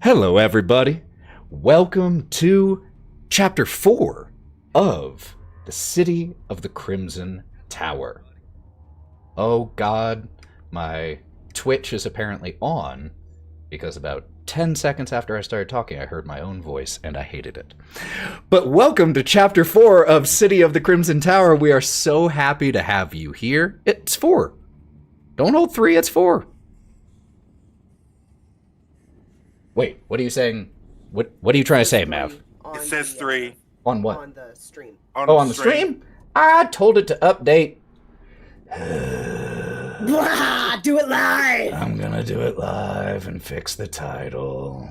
Hello, everybody. Welcome to Chapter 4 of The City of the Crimson Tower. Oh God, my Twitch is apparently on, because about 10 seconds after I started talking, I heard my own voice, and I hated it. But welcome to Chapter 4 of City of the Crimson Tower. We are so happy to have you here. It's 4. Don't hold 3, it's 4. Wait, what are you saying? What are you trying to say, Mav? It says 3. On what? On the stream. On the stream? I told it to update. Do it live! I'm gonna do it live and fix the title.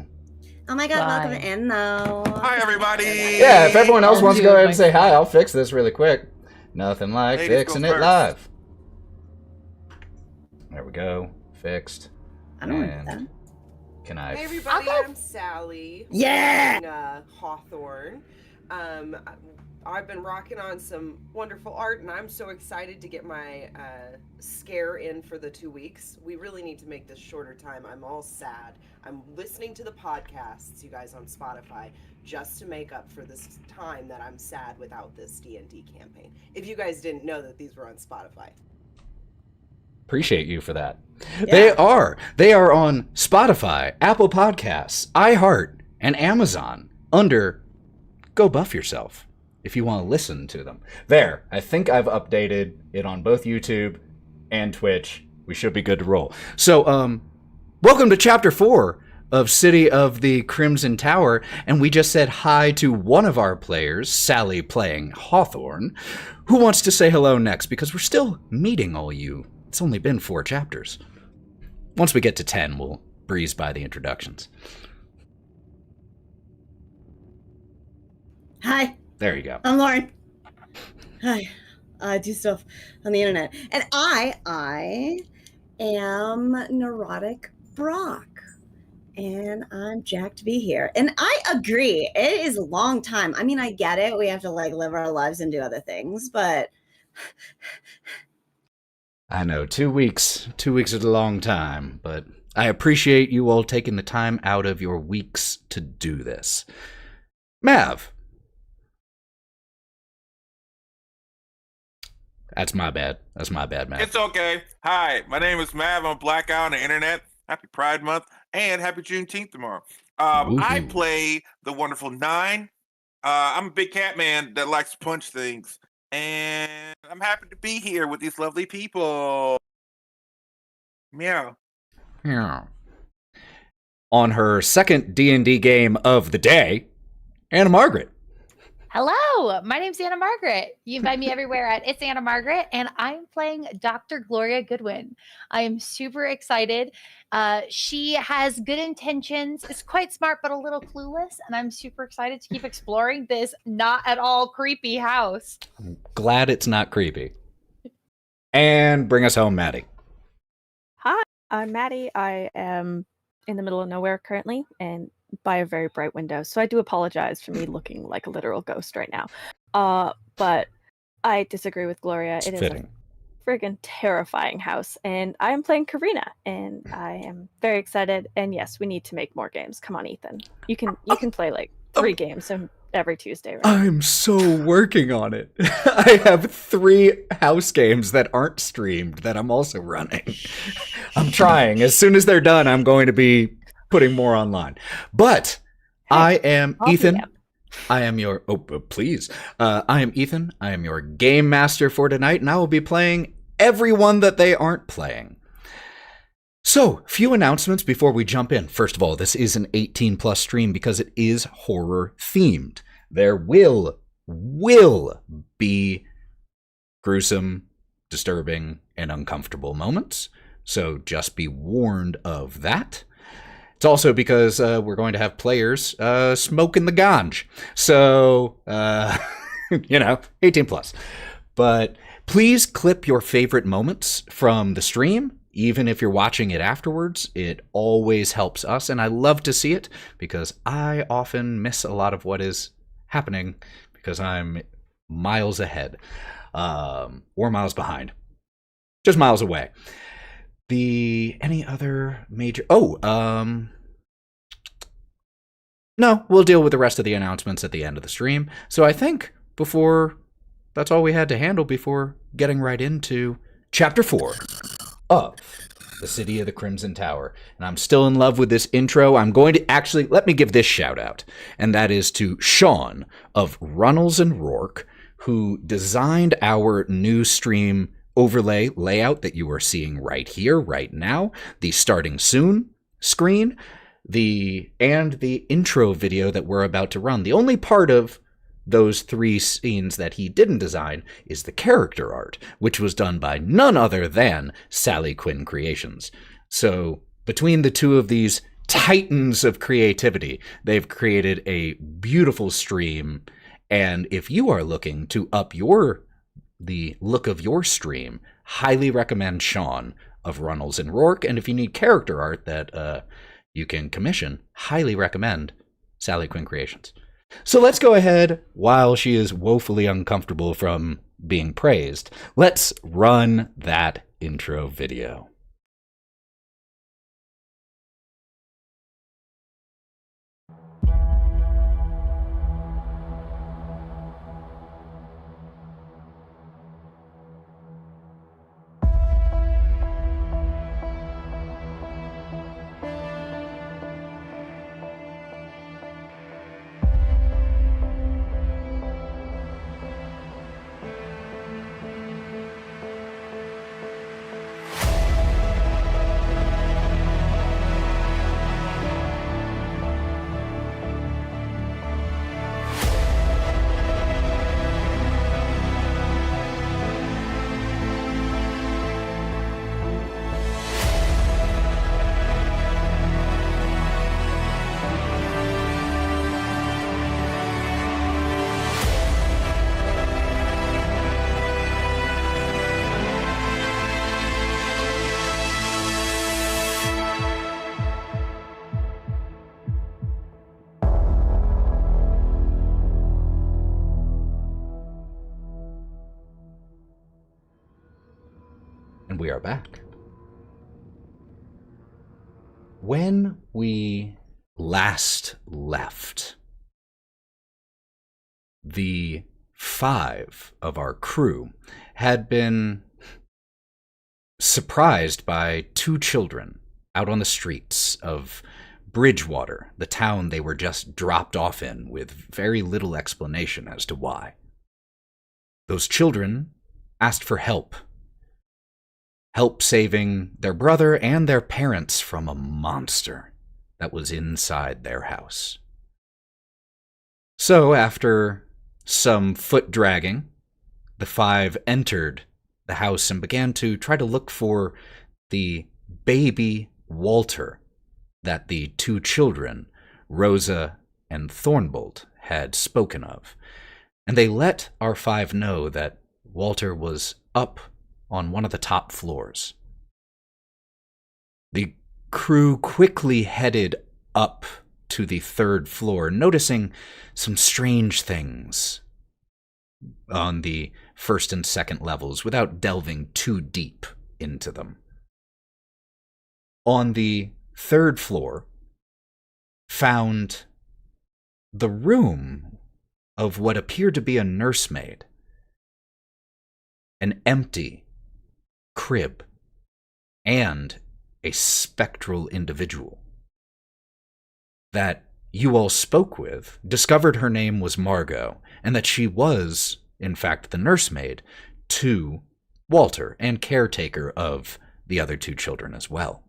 Oh my god, welcome in though. Hi, everybody! Yeah, if everyone else wants to go ahead and say hi, I'll fix this really quick. Nothing like Ladies fixing go it first. live. There we go. Fixed. I don't And want that. can I... Hey, everybody, I'm Sally. Yeah! Playing, Hawthorne. I've been rocking on some wonderful art, and I'm so excited to get my scare in for the 2 weeks. We really need to make this shorter time. I'm all sad. I'm listening to the podcasts, you guys, on Spotify, just to make up for this time that I'm sad without this D&D campaign. If you guys didn't know that these were on Spotify. Appreciate you for that. Yeah. They are on Spotify, Apple Podcasts, iHeart, and Amazon under Go Buff Yourself if you want to listen to them. There, I think I've updated it on both YouTube and Twitch. We should be good to roll. So, welcome to Chapter 4 of City of the Crimson Tower, and we just said hi to one of our players, Sally playing Hawthorne, who wants to say hello next, because we're still meeting all you. It's only been 4 chapters. Once we get to 10, we'll breeze by the introductions. Hi, There you go. I'm Lauren. Hi, I do stuff on the internet. And I am neurotic Brawk. And I'm jacked to be here. And I agree, it is a long time. I mean, I get it. We have to like live our lives and do other things, but I know, 2 weeks. 2 weeks is a long time, but I appreciate you all taking the time out of your weeks to do this. Mav. That's my bad. That's my bad, Mav. It's okay. Hi, my name is Mav. I'm Black Guy on the internet. Happy Pride Month and happy Juneteenth tomorrow. I Woohoo. play the wonderful Nyne. I'm a big cat man that likes to punch things. And I'm happy to be here with these lovely people. Meow. Yeah. On her second D&D game of the day, Anna Margaret. Hello, my name's Anna Margaret. You can find me everywhere at It's Anna Margaret, and I'm playing Dr. Gloria Goodwin. I am super excited. She has good intentions, is quite smart, but a little clueless, and I'm super excited to keep exploring this not at all creepy house. I'm glad it's not creepy. And bring us home, Matty. Hi, I'm Matty. I am in the middle of nowhere currently and by a very bright window, so I do apologize for me looking like a literal ghost right now. But I disagree with Gloria. It's It is fitting. a friggin' terrifying house, and I am playing Karina, and I am very excited. And yes, we need to make more games. Come on, Ethan. You can play like 3 games every Tuesday, right? I'm so working on it. I have 3 house games that aren't streamed that I'm also running. I'm trying. As soon as they're done, I'm going to be putting more online. But I am I'll do Ethan. that. I am your... please. I am Ethan. I am your game master for tonight, and I will be playing everyone that they aren't playing. So, few announcements before we jump in. First of all, this is an 18+ stream because it is horror themed. There will be gruesome, disturbing, and uncomfortable moments. So just be warned of that. It's also because we're going to have players smoking the ganj. So, 18+. But please clip your favorite moments from the stream. Even if you're watching it afterwards, it always helps us, and I love to see it because I often miss a lot of what is happening because I'm miles ahead or miles behind, just miles away. Any other major... No, we'll deal with the rest of the announcements at the end of the stream. So I think that's all we had to handle before getting right into Chapter 4 of The City of the Crimson Tower. And I'm still in love with this intro. I'm going to actually, let me give this shout out. And that is to Sean of Runnels and Rourke, who designed our new stream overlay layout that you are seeing right here, right now. The starting soon screen, and the intro video that we're about to run. The only part of those 3 scenes that he didn't design is the character art, which was done by none other than SallyQuinnCreations. So between the two of these titans of creativity, they've created a beautiful stream. And if you are looking to up the look of your stream, highly recommend Sean of Runnels and Rourke. And if you need character art that you can commission, highly recommend SallyQuinnCreations. So let's go ahead, while she is woefully uncomfortable from being praised, let's run that intro video. And we are back. When we last left, the 5 of our crew had been surprised by 2 children out on the streets of Bridgewater, the town they were just dropped off in, with very little explanation as to why. Those children asked for help saving their brother and their parents from a monster that was inside their house. So, after some foot dragging, the 5 entered the house and began to try to look for the baby Walter that the 2 children, Rosa and Thornbolt, had spoken of. And they let our 5 know that Walter was up on one of the top floors. The crew quickly headed up to the 3rd floor, noticing some strange things on the 1st and 2nd levels without delving too deep into them. On the 3rd floor, found the room of what appeared to be a nursemaid, an empty crib, and a spectral individual that you all spoke with, discovered her name was Margot, and that she was, in fact, the nursemaid to Walter and caretaker of the other 2 children as well.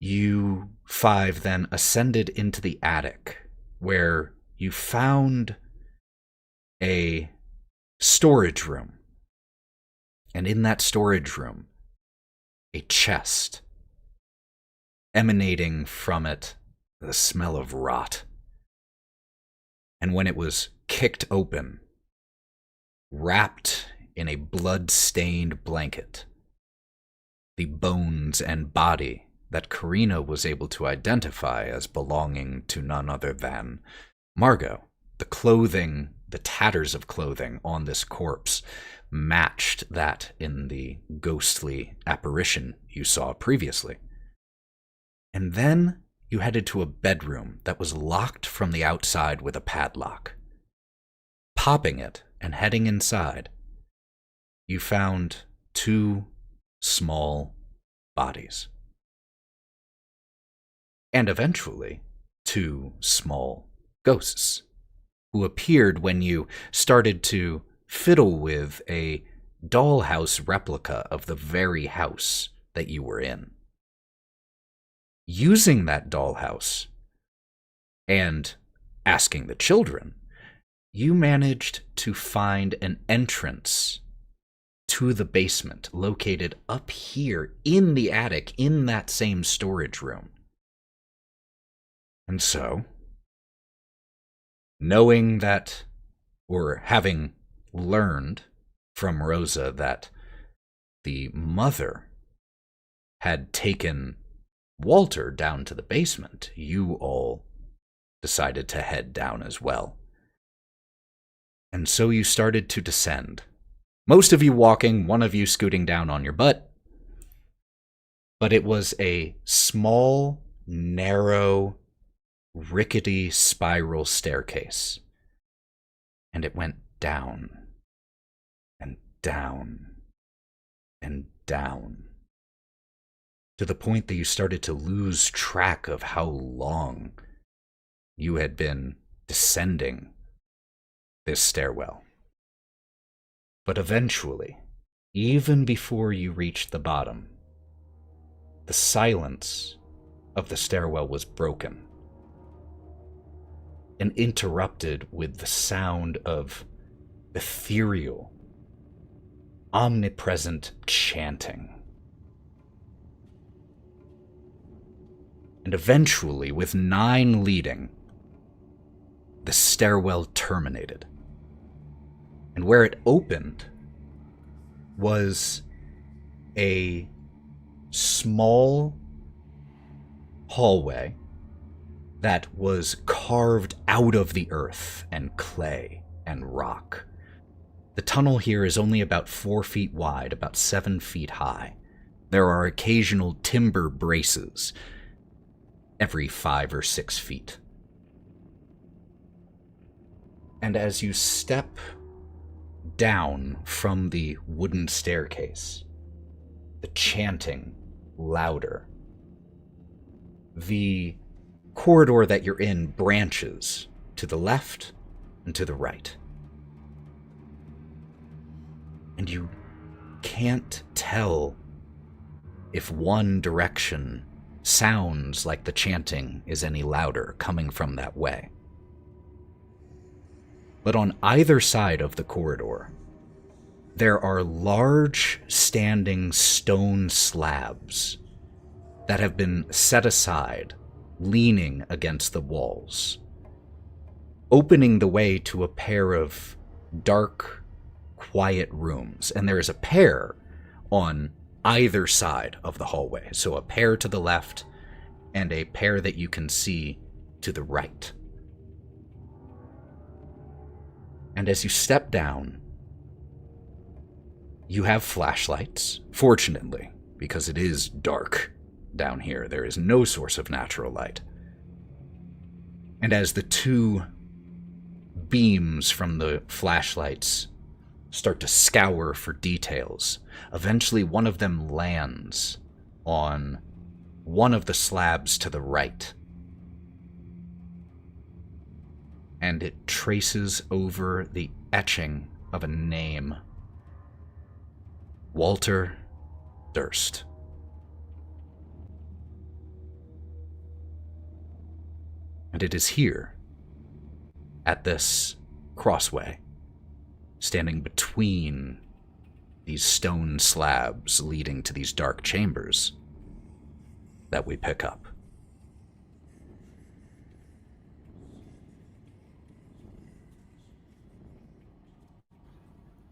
You 5 then ascended into the attic, where you found a storage room. And in that storage room, a chest, emanating from it the smell of rot. And when it was kicked open, wrapped in a blood-stained blanket, the bones and body that Karina was able to identify as belonging to none other than Margot. The clothing, the tatters of clothing on this corpse matched that in the ghostly apparition you saw previously. And then you headed to a bedroom that was locked from the outside with a padlock. Popping it and heading inside, you found 2 small bodies. And eventually, 2 small ghosts, who appeared when you started to fiddle with a dollhouse replica of the very house that you were in. Using that dollhouse and asking the children, you managed to find an entrance to the basement located up here in the attic in that same storage room. And so, knowing that, or having learned from Rosa that the mother had taken Walter down to the basement, you all decided to head down as well. And so you started to descend. Most of you walking, one of you scooting down on your butt. But it was a small, narrow, rickety spiral staircase. And it went down, and down, and down, to the point that you started to lose track of how long you had been descending this stairwell. But eventually, even before you reached the bottom, the silence of the stairwell was broken and interrupted with the sound of ethereal, omnipresent chanting. And eventually, with Nyne leading, the stairwell terminated. And where it opened was a small hallway that was carved out of the earth and clay and rock. The tunnel here is only about 4 feet wide, about 7 feet high. There are occasional timber braces every 5 or 6 feet. And as you step down from the wooden staircase, the chanting louder. The corridor that you're in branches to the left and to the right. And you can't tell if one direction sounds like the chanting is any louder coming from that way. But on either side of the corridor, there are large standing stone slabs that have been set aside, leaning against the walls, opening the way to a pair of dark, quiet rooms. And there is a pair on either side of the hallway. So a pair to the left and a pair that you can see to the right. And as you step down, you have flashlights, fortunately, because it is dark down here. There is no source of natural light. And as the 2 beams from the flashlights start to scour for details, eventually one of them lands on one of the slabs to the right. And it traces over the etching of a name. Walter Durst. And it is here, at this crossway, standing between these stone slabs leading to these dark chambers, that we pick up.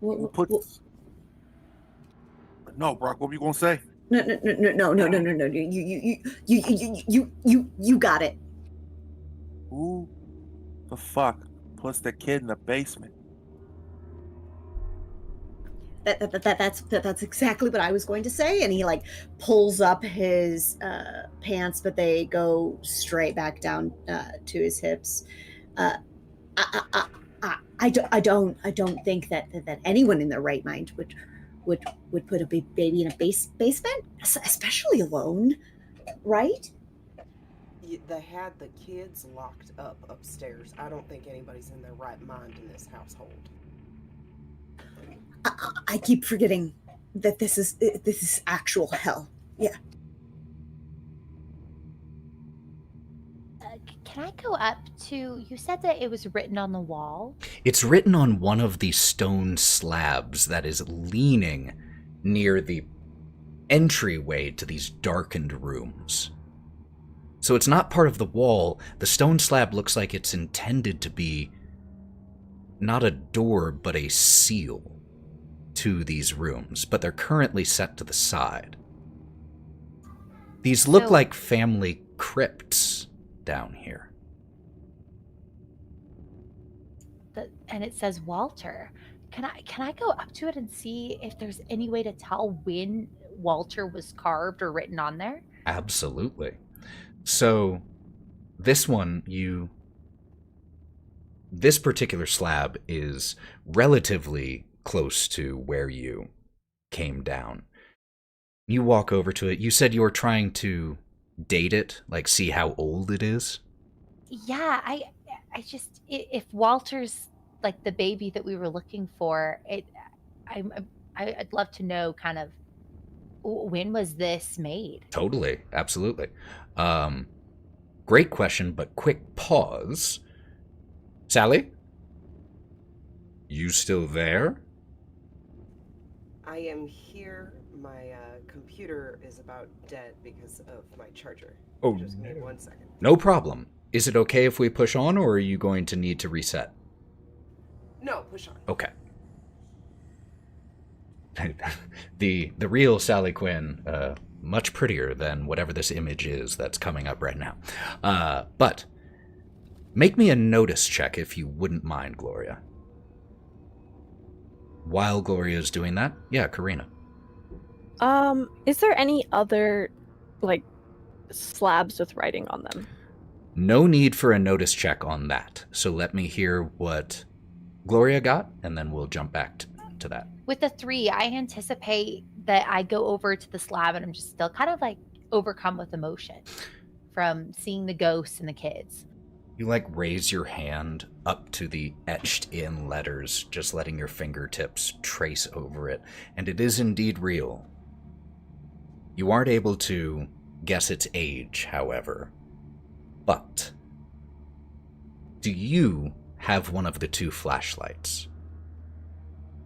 Who puts... No, Brawk, what were you gonna say? No. You got it. Who the fuck puts the kid in the basement? That's exactly what I was going to say. And he like pulls up his pants, but they go straight back down to his hips. I don't think that anyone in their right mind would put a big baby in a basement, especially alone, right? They had the kids locked up upstairs. I don't think anybody's in their right mind in this household. I keep forgetting that this is actual hell. Yeah. Can I go up to, you said that it was written on the wall? It's written on one of the stone slabs that is leaning near the entryway to these darkened rooms. So it's not part of the wall. The stone slab looks like it's intended to be not a door, but a seal to these rooms, but they're currently set to the side. These look like family crypts down here. And it says Walter. Can I go up to it and see if there's any way to tell when Walter was carved or written on there? Absolutely. So this particular slab is relatively close to where you came down. You walk over to it. You said you were trying to date it, like see how old it is? Yeah, I just, if Walter's like the baby that we were looking for, I'd love to know kind of when was this made? Totally, absolutely. Great question, but quick pause. Sally? You still there? I am here. My computer is about dead because of my charger. Oh, just give me 1 second. No problem. Is it okay if we push on, or are you going to need to reset? No, push on. Okay. The real Sally Quinn, much prettier than whatever this image is that's coming up right now. But make me a notice check if you wouldn't mind, Gloria. While Gloria's doing that, yeah, Karina. Is there any other, like, slabs with writing on them? No need for a notice check on that. So let me hear what Gloria got, and then we'll jump back to that. With the 3, I anticipate that I go over to the slab and I'm just still kind of like overcome with emotion from seeing the ghosts and the kids. You like raise your hand up to the etched in letters, just letting your fingertips trace over it, and it is indeed real. You aren't able to guess its age, however. But do you have one of the 2 flashlights?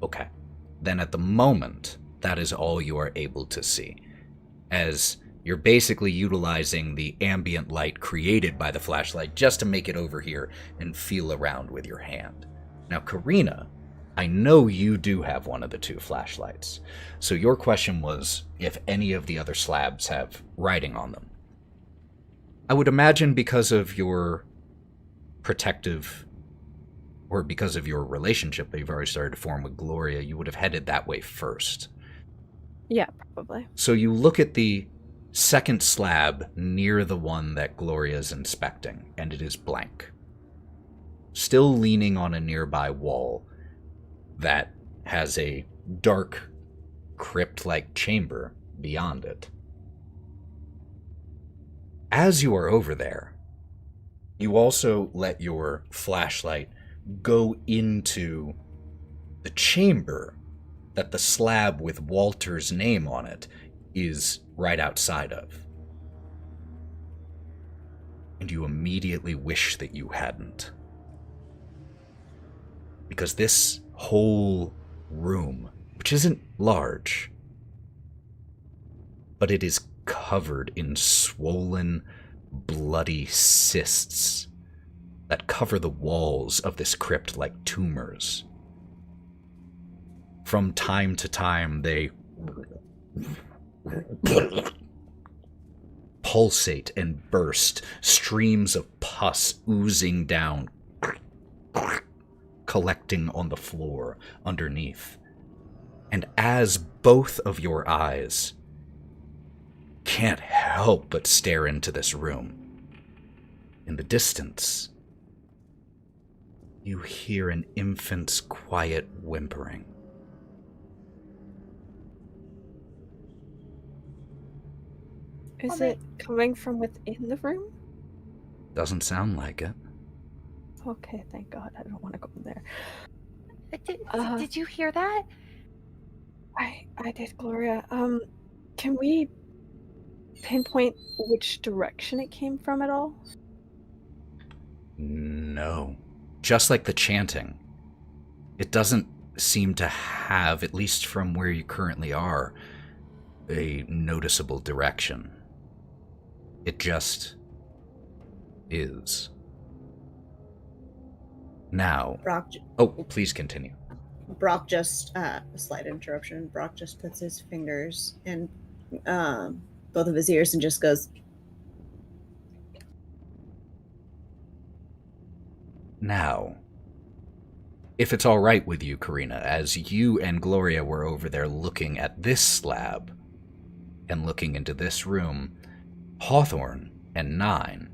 Okay. Then at the moment, that is all you are able to see, as you're basically utilizing the ambient light created by the flashlight just to make it over here and feel around with your hand. Now, Karina, I know you do have one of the 2 flashlights, so your question was if any of the other slabs have writing on them. I would imagine because of your protective, or because of your relationship that you've already started to form with Gloria, you would have headed that way first. Yeah, probably. So you look at the second slab near the one that Gloria's inspecting, and it is blank. Still leaning on a nearby wall that has a dark, crypt-like chamber beyond it. As you are over there, you also let your flashlight go into the chamber that the slab with Walter's name on it is right outside of. And you immediately wish that you hadn't. Because this whole room, which isn't large, but it is covered in swollen, bloody cysts that cover the walls of this crypt like tumors. From time to time, they pulsate and burst, streams of pus oozing down, collecting on the floor underneath. And as both of your eyes can't help but stare into this room, in the distance, you hear an infant's quiet whimpering. Is it coming from within the room? Doesn't sound like it. Okay, thank God. I don't want to go in there. Did you hear that? I did, Gloria. Can we pinpoint which direction it came from at all? No. Just like the chanting, it doesn't seem to have, at least from where you currently are, a noticeable direction. It just is. Now, Brawk, please continue. Brawk just, a slight interruption. Brawk just puts his fingers in both of his ears and just goes, Now, if it's all right with you, Karina, as you and Gloria were over there looking at this slab and looking into this room, Hawthorne and Nyne,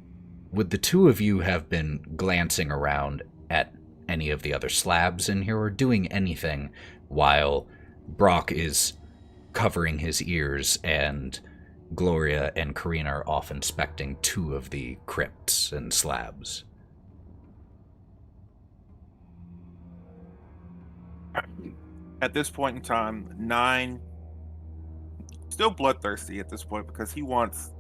would the two of you have been glancing around at any of the other slabs in here or doing anything while Brawk is covering his ears and Gloria and Karina are off inspecting two of the crypts and slabs? At this point in time, Nyne still bloodthirsty at this point because he wants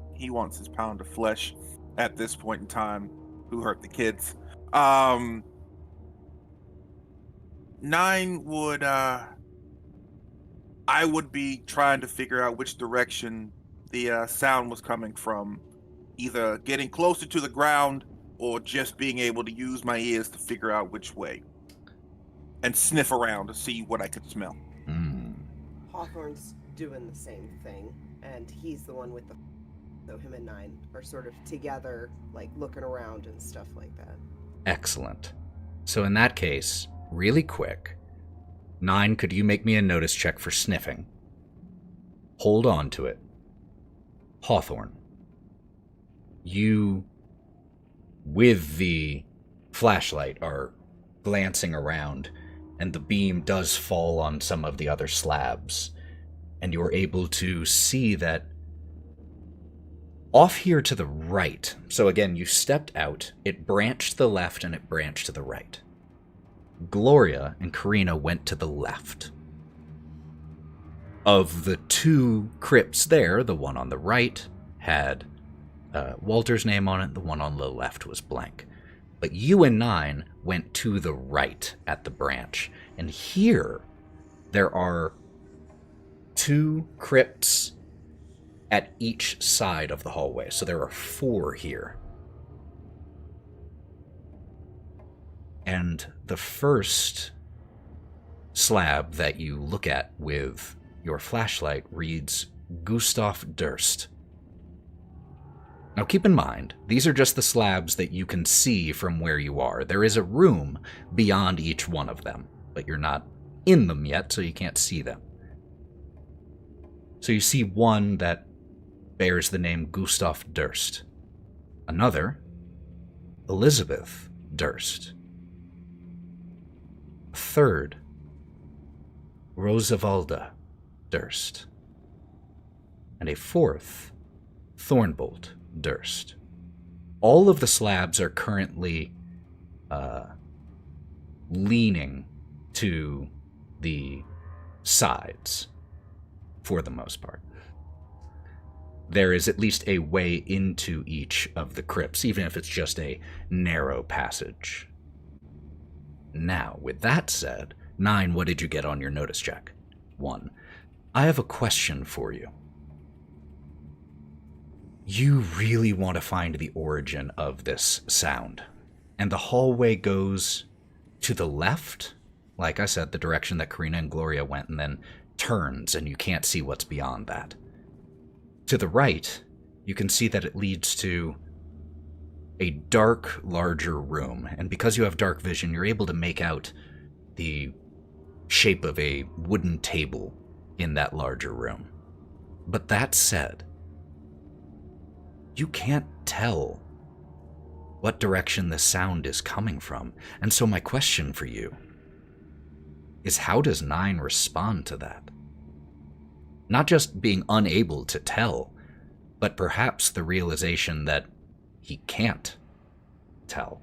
his pound of flesh at this point in time. Who hurt the kids? Nyne would I would be trying to figure out which direction the sound was coming from, either getting closer to the ground or just being able to use my ears to figure out which way. And sniff around to see what I could smell. Hawthorne's doing the same thing, and he's the one with the... So him and Nyne are sort of together, like looking around and stuff like that. Excellent. So in that case, really quick, Nyne, could you make me a notice check for sniffing? Hold on to it. Hawthorne, you, with the flashlight, are glancing around, and the beam does fall on some of the other slabs, and you're able to see that off here to the right, so again, you stepped out, it branched to the left and it branched to the right. Gloria and Karina went to the left. Of the two crypts there, the one on the right had Walter's name on it, the one on the left was blank. But you and Nyne went to the right at the branch. And here, there are two crypts at each side of the hallway. So there are 4 here. And the first slab that you look at with your flashlight reads Gustav Durst. Now keep in mind, these are just the slabs that you can see from where you are. There is a room beyond each one of them, but you're not in them yet, so you can't see them. So you see one that bears the name Gustav Durst. Another, Elizabeth Durst. A third, Rosavalda Durst. And a fourth, Thornbolt Durst. All of the slabs are currently leaning to the sides, for the most part. There is at least a way into each of the crypts, even if it's just a narrow passage. Now, with that said, Nyne, what did you get on your notice check? 1. I have a question for you. You really want to find the origin of this sound. And the hallway goes to the left, like I said, the direction that Karina and Gloria went, and then turns, and you can't see what's beyond that. To the right, you can see that it leads to a dark, larger room, and because you have dark vision, you're able to make out the shape of a wooden table in that larger room. But that said, you can't tell what direction the sound is coming from. And so my question for you is, how does Nyne respond to that? Not just being unable to tell, but perhaps the realization that he can't tell.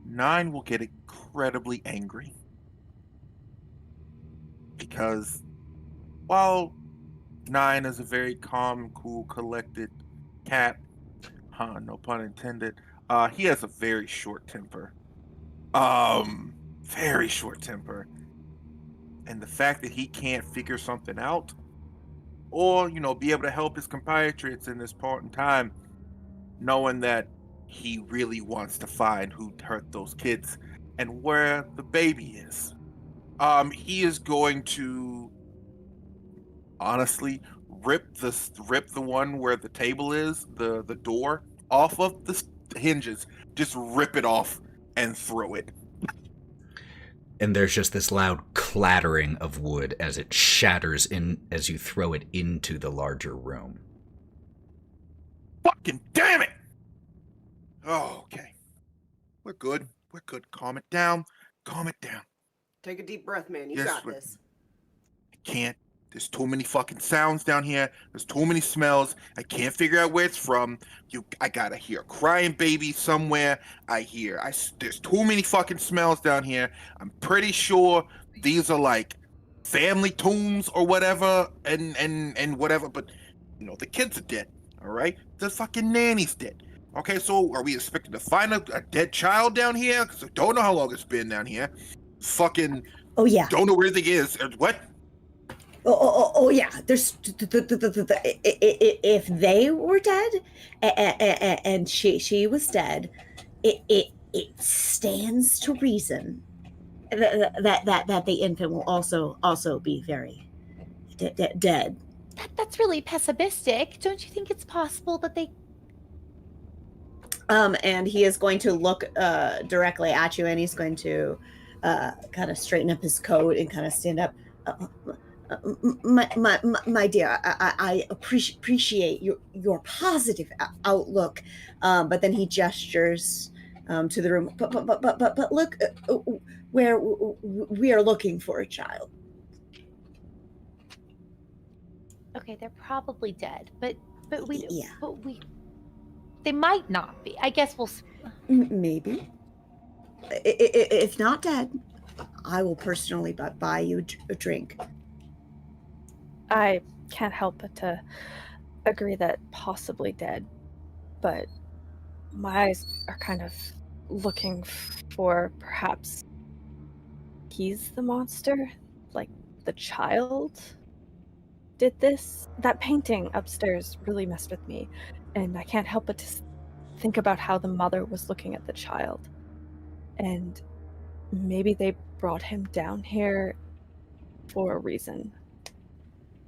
Nyne will get incredibly angry. Because while Nyne is a very calm, cool, collected cat, no pun intended, he has a very short temper. Very short temper. And the fact that he can't figure something out, or, be able to help his compatriots in this part in time, knowing that he really wants to find who hurt those kids and where the baby is. He is going to honestly rip the one where the table is, the door, off of the hinges. Just rip it off and throw it. And there's just this loud clattering of wood as it shatters in as you throw it into the larger room. Fucking damn it! Oh, okay. We're good. We're good. Calm it down. Calm it down. Take a deep breath, man. You Yes, got this. I can't. There's too many fucking sounds down here. There's too many smells. I can't figure out where it's from. I gotta hear a crying baby somewhere. There's too many fucking smells down here. I'm pretty sure these are like family tombs or whatever, and whatever. But the kids are dead. All right, the fucking nanny's dead. Okay, so are we expected to find a dead child down here? Because I don't know how long it's been down here. Fucking. Oh yeah. Don't know where everything is. What? Oh yeah. There's if they were dead and she was dead, it stands to reason that the infant will also be very dead. That's really pessimistic. Don't you think it's possible that they... And he is going to look directly at you, and he's going to kind of straighten up his coat and kind of stand up. My dear, I appreciate your positive outlook, but then he gestures to the room. But look, where we are looking for a child. Okay, they're probably dead, but we Yeah. they might not be. I guess we'll... Maybe. If not dead, I will personally buy you a drink. I can't help but to agree that possibly dead, but my eyes are kind of looking for perhaps he's the monster, like the child did this. That painting upstairs really messed with me, and I can't help but to think about how the mother was looking at the child, and maybe they brought him down here for a reason.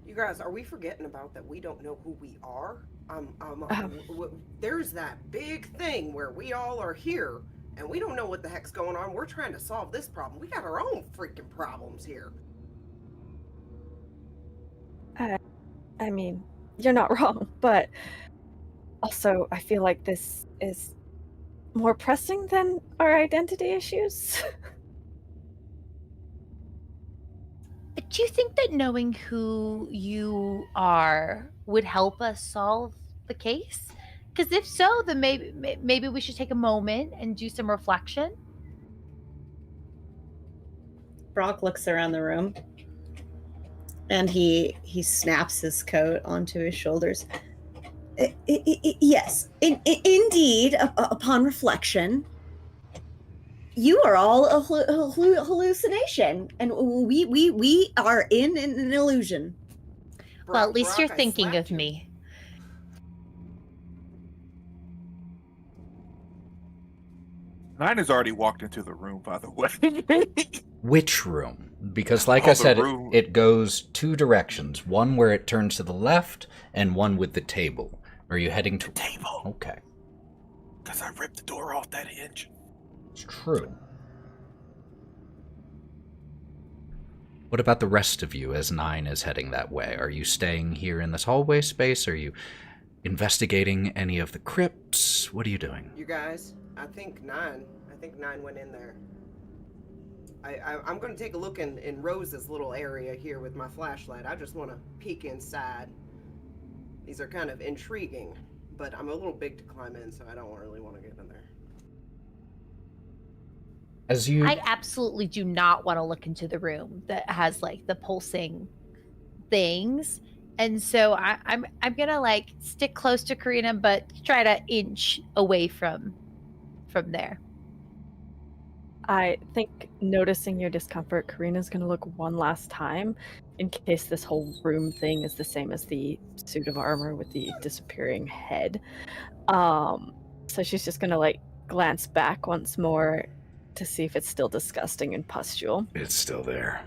You guys, are we forgetting about that we don't know who we are? There's that big thing where we all are here and we don't know what the heck's going on. We're trying to solve this problem. We got our own freaking problems here. I mean, you're not wrong, but also I feel like this is more pressing than our identity issues. Do you think that knowing who you are would help us solve the case? Because if so, then maybe we should take a moment and do some reflection. Brawk looks around the room, and he snaps his coat onto his shoulders. Yes, indeed. Upon reflection, you are all a hallucination, and we are in an illusion. Well, at least Brawk, you're I thinking slapped of you. me. Nyne has already walked into the room, by the way. Which room? Because like Oh, I the said, room. it goes two directions. One where it turns to the left, and one with the table. Are you heading to... Table. Okay. Because I ripped the door off that hinge. It's true. What about the rest of you as Nyne is heading that way? Are you staying here in this hallway space? Are you investigating any of the crypts? What are you doing? You guys, I think Nyne went in there. I'm going to take a look in Rose's little area here with my flashlight. I just want to peek inside. These are kind of intriguing, but I'm a little big to climb in, so I don't really want to get in there. I absolutely do not want to look into the room that has like the pulsing things, and so I'm gonna like stick close to Karina, but try to inch away from there. I think noticing your discomfort, Karina's going to look one last time in case this whole room thing is the same as the suit of armor with the disappearing head. So she's just going to like glance back once more to see if it's still disgusting and pustule. It's still there.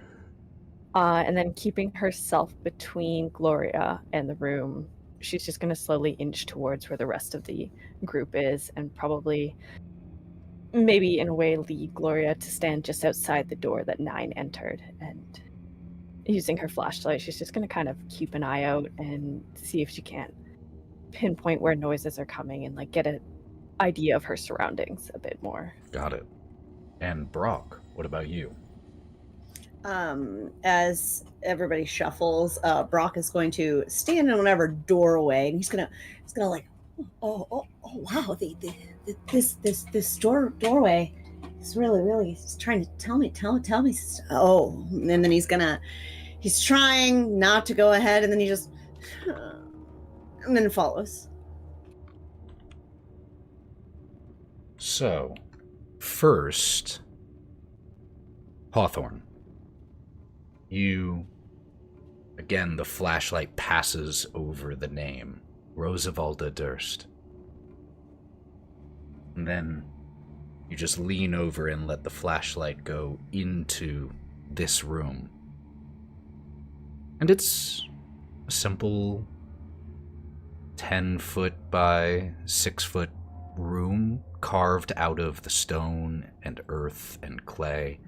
And then keeping herself between Gloria and the room, she's just going to slowly inch towards where the rest of the group is and probably maybe in a way lead Gloria to stand just outside the door that Nyne entered. And using her flashlight, she's just going to kind of keep an eye out and see if she can't pinpoint where noises are coming and like get an idea of her surroundings a bit more. Got it. And Brawk, what about you? As everybody shuffles, Brawk is going to stand in whatever doorway, and he's gonna like, oh wow, this doorway is really he's trying to tell me. Oh, and then he's trying not to go ahead, and then he just and then follows. So, first, Hawthorne. You, again, the flashlight passes over the name, Rosavalda Durst. And then you just lean over and let the flashlight go into this room. And it's a simple 10-foot by 6-foot room carved out of the stone and earth and clay.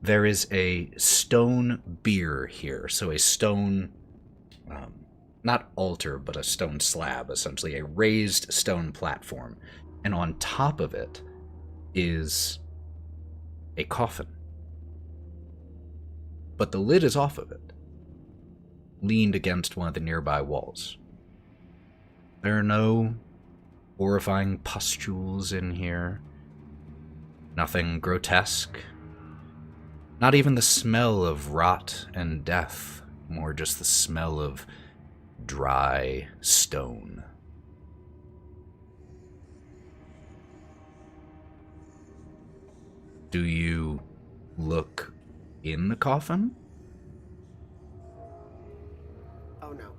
There is a stone bier here, so a stone, not altar, but a stone slab, essentially, a raised stone platform. And on top of it is a coffin. But the lid is off of it, leaned against one of the nearby walls. There are no horrifying pustules in here, nothing grotesque. Not even the smell of rot and death, more just the smell of dry stone. Do you look in the coffin? Oh no,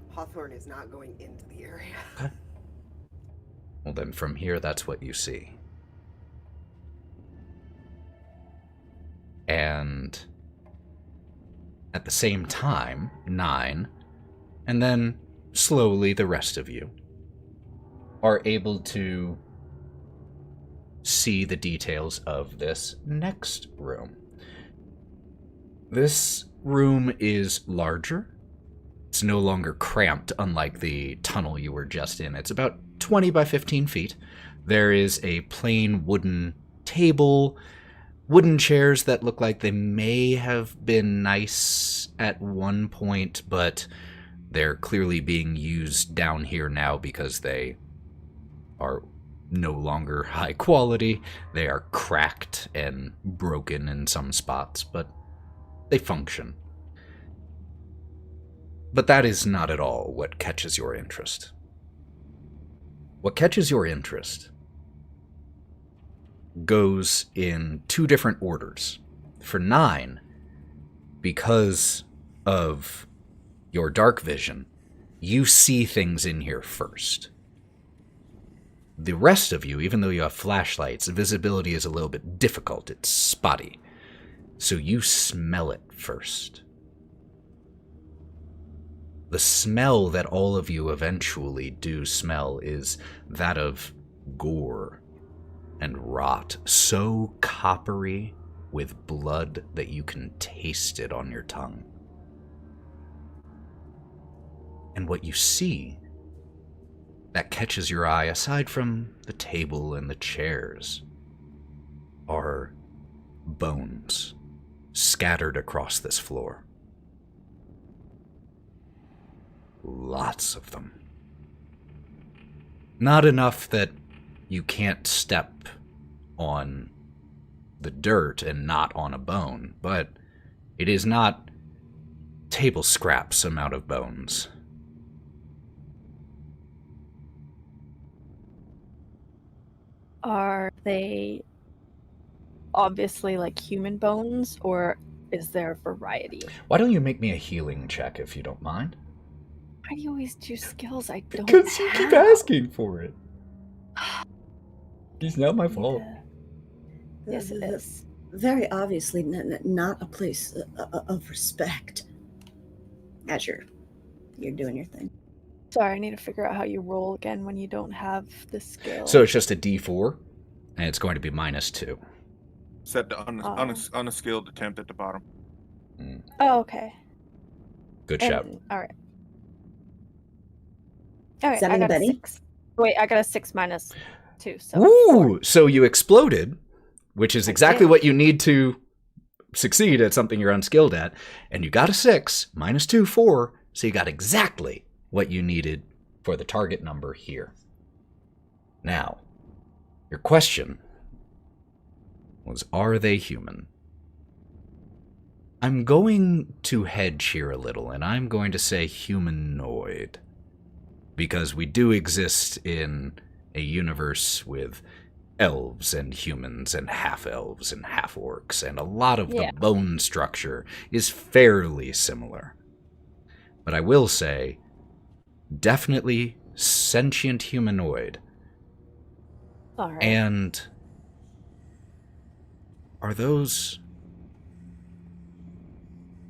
Hawthorne is not going into the area. Okay. Well then, from here, that's what you see. And at the same time, Nyne, and then slowly the rest of you, are able to see the details of this next room. This room is larger. It's no longer cramped, unlike the tunnel you were just in. It's about 20 by 15 feet. There is a plain wooden table, wooden chairs that look like they may have been nice at one point, but they're clearly being used down here now because they are no longer high quality. They are cracked and broken in some spots, but they function. But that is not at all what catches your interest. What catches your interest goes in two different orders. For Nyne, because of your dark vision, you see things in here first. The rest of you, even though you have flashlights, visibility is a little bit difficult. It's spotty. So you smell it first. The smell that all of you eventually do smell is that of gore and rot, so coppery with blood that you can taste it on your tongue. And what you see that catches your eye, aside from the table and the chairs, are bones scattered across this floor. Lots of them. Not enough that you can't step on the dirt and not on a bone, but it is not table scraps amount of bones. Are they obviously like human bones, or is there a variety? Why don't you make me a healing check if you don't mind? Why do you always do skills I don't Because you keep have? asking for it. It's not my fault. Yes, it is. Very obviously not a place of respect. As you're doing your thing. Sorry, I need to figure out how you roll again when you don't have the skill. So it's just a D4, and it's going to be -2. Set the unskilled attempt at the bottom. Oh, okay. Good shout. All right. All right, Is that I got a anybody? 6. Wait, I got a 6 minus 2, so Ooh! So you exploded, which is exactly did. what you need to succeed at something you're unskilled at, and you got a 6, -2, 4, so you got exactly what you needed for the target number here. Now, your question was, are they human? I'm going to hedge here a little, and I'm going to say humanoid, because we do exist in a universe with elves and humans and half-elves and half-orcs, and a lot of the bone structure is fairly similar. But I will say, definitely sentient humanoid. all right. And are those...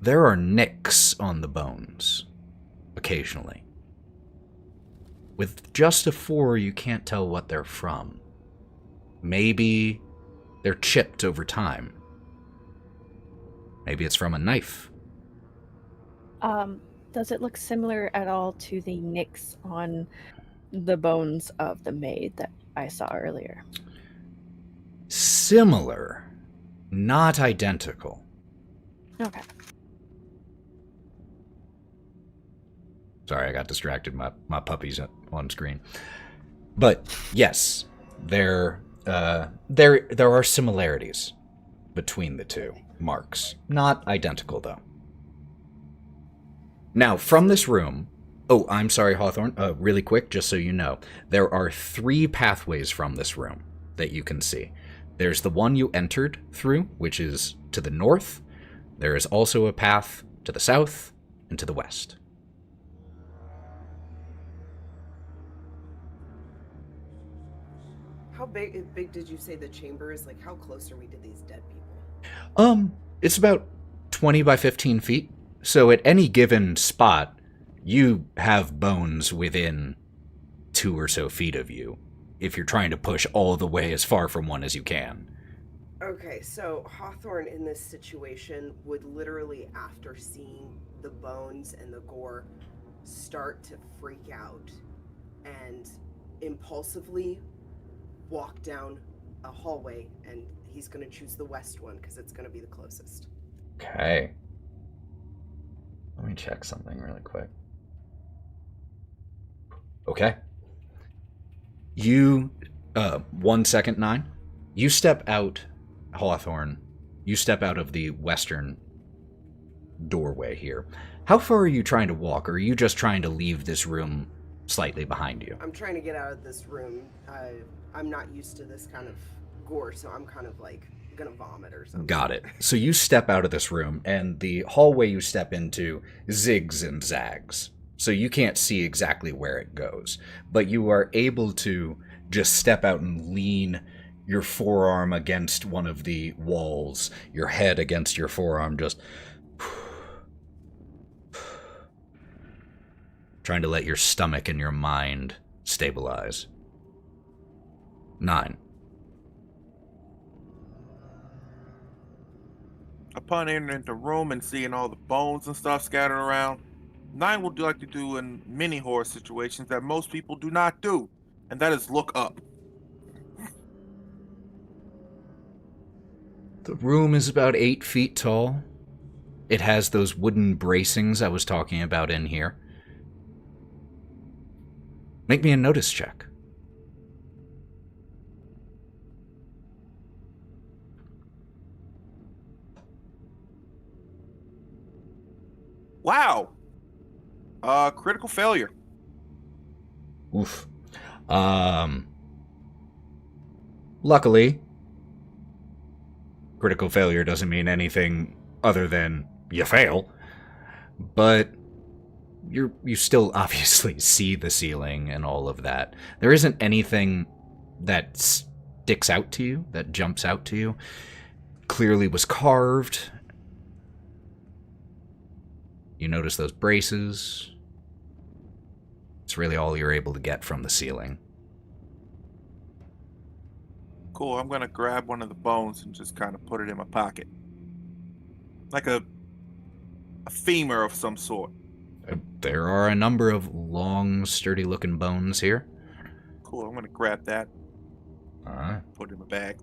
There are nicks on the bones, occasionally. With just a 4, you can't tell what they're from. Maybe they're chipped over time. Maybe it's from a knife. Does it look similar at all to the nicks on the bones of the maid that I saw earlier? Similar, not identical. Okay. Sorry, I got distracted. My puppy's on screen. But yes, there are similarities between the two marks. Not identical, though. Now, from this room... Oh, I'm sorry, Hawthorne. Really quick, just so you know. There are 3 pathways from this room that you can see. There's the one you entered through, which is to the north. There is also a path to the south and to the west. How big did you say the chamber is? Like, how close are we to these dead people? It's about 20 by 15 feet. So at any given spot, you have bones within 2 or so feet of you, if you're trying to push all the way as far from one as you can. Okay, so Hawthorne in this situation would literally, after seeing the bones and the gore, start to freak out and impulsively walk down a hallway, and he's going to choose the west one because it's going to be the closest. Okay. Let me check something really quick. Okay. You, 1 second, Nyne. You step out, Hawthorne. You step out of the western doorway here. How far are you trying to walk, or are you just trying to leave this room slightly behind you? I'm trying to get out of this room. I'm not used to this kind of gore, so I'm kind of like gonna vomit or something. Got it. So you step out of this room, and the hallway you step into zigs and zags. So you can't see exactly where it goes. But you are able to just step out and lean your forearm against one of the walls, your head against your forearm, just trying to let your stomach and your mind stabilize. Nyne. Upon entering the room and seeing all the bones and stuff scattered around, Nyne would like to do in many horror situations that most people do not do, and that is look up. The room is about 8 feet tall. It has those wooden bracings I was talking about in here. Make me a notice check. Wow. Critical failure. Oof. Luckily, critical failure doesn't mean anything other than you fail, but you still obviously see the ceiling and all of that. There isn't anything that sticks out to you, that jumps out to you. Clearly was carved. You notice those braces. It's really all you're able to get from the ceiling. Cool, I'm gonna grab one of the bones and just kind of put it in my pocket. Like a femur of some sort. There are a number of long, sturdy-looking bones here. Cool, I'm gonna grab that. Alright. Put it in my bag.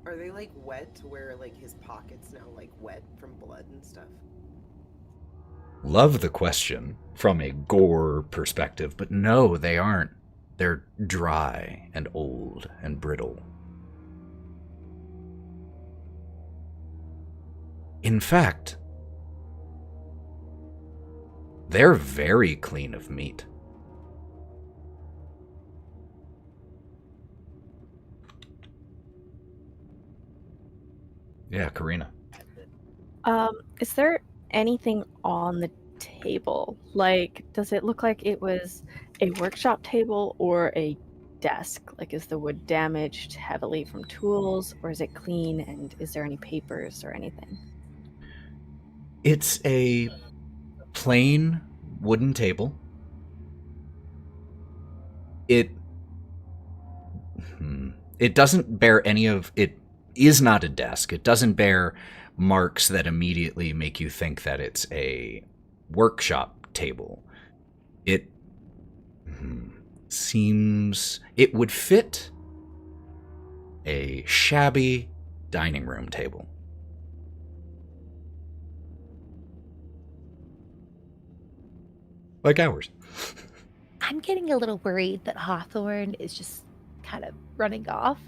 Are they like wet to where like his pockets now like wet from blood and stuff? Love the question from a gore perspective, but no, they aren't. They're dry and old and brittle. In fact, they're very clean of meat. Yeah, Karina. Is there anything on the table? Like, does it look like it was a workshop table or a desk? Like, is the wood damaged heavily from tools, or is it clean, and is there any papers or anything? It's a plain wooden table. It doesn't bear any of... It is not a desk. It doesn't bear marks that immediately make you think that it's a workshop table. It seems it would fit a shabby dining room table. Like ours. I'm getting a little worried that Hawthorne is just kind of running off,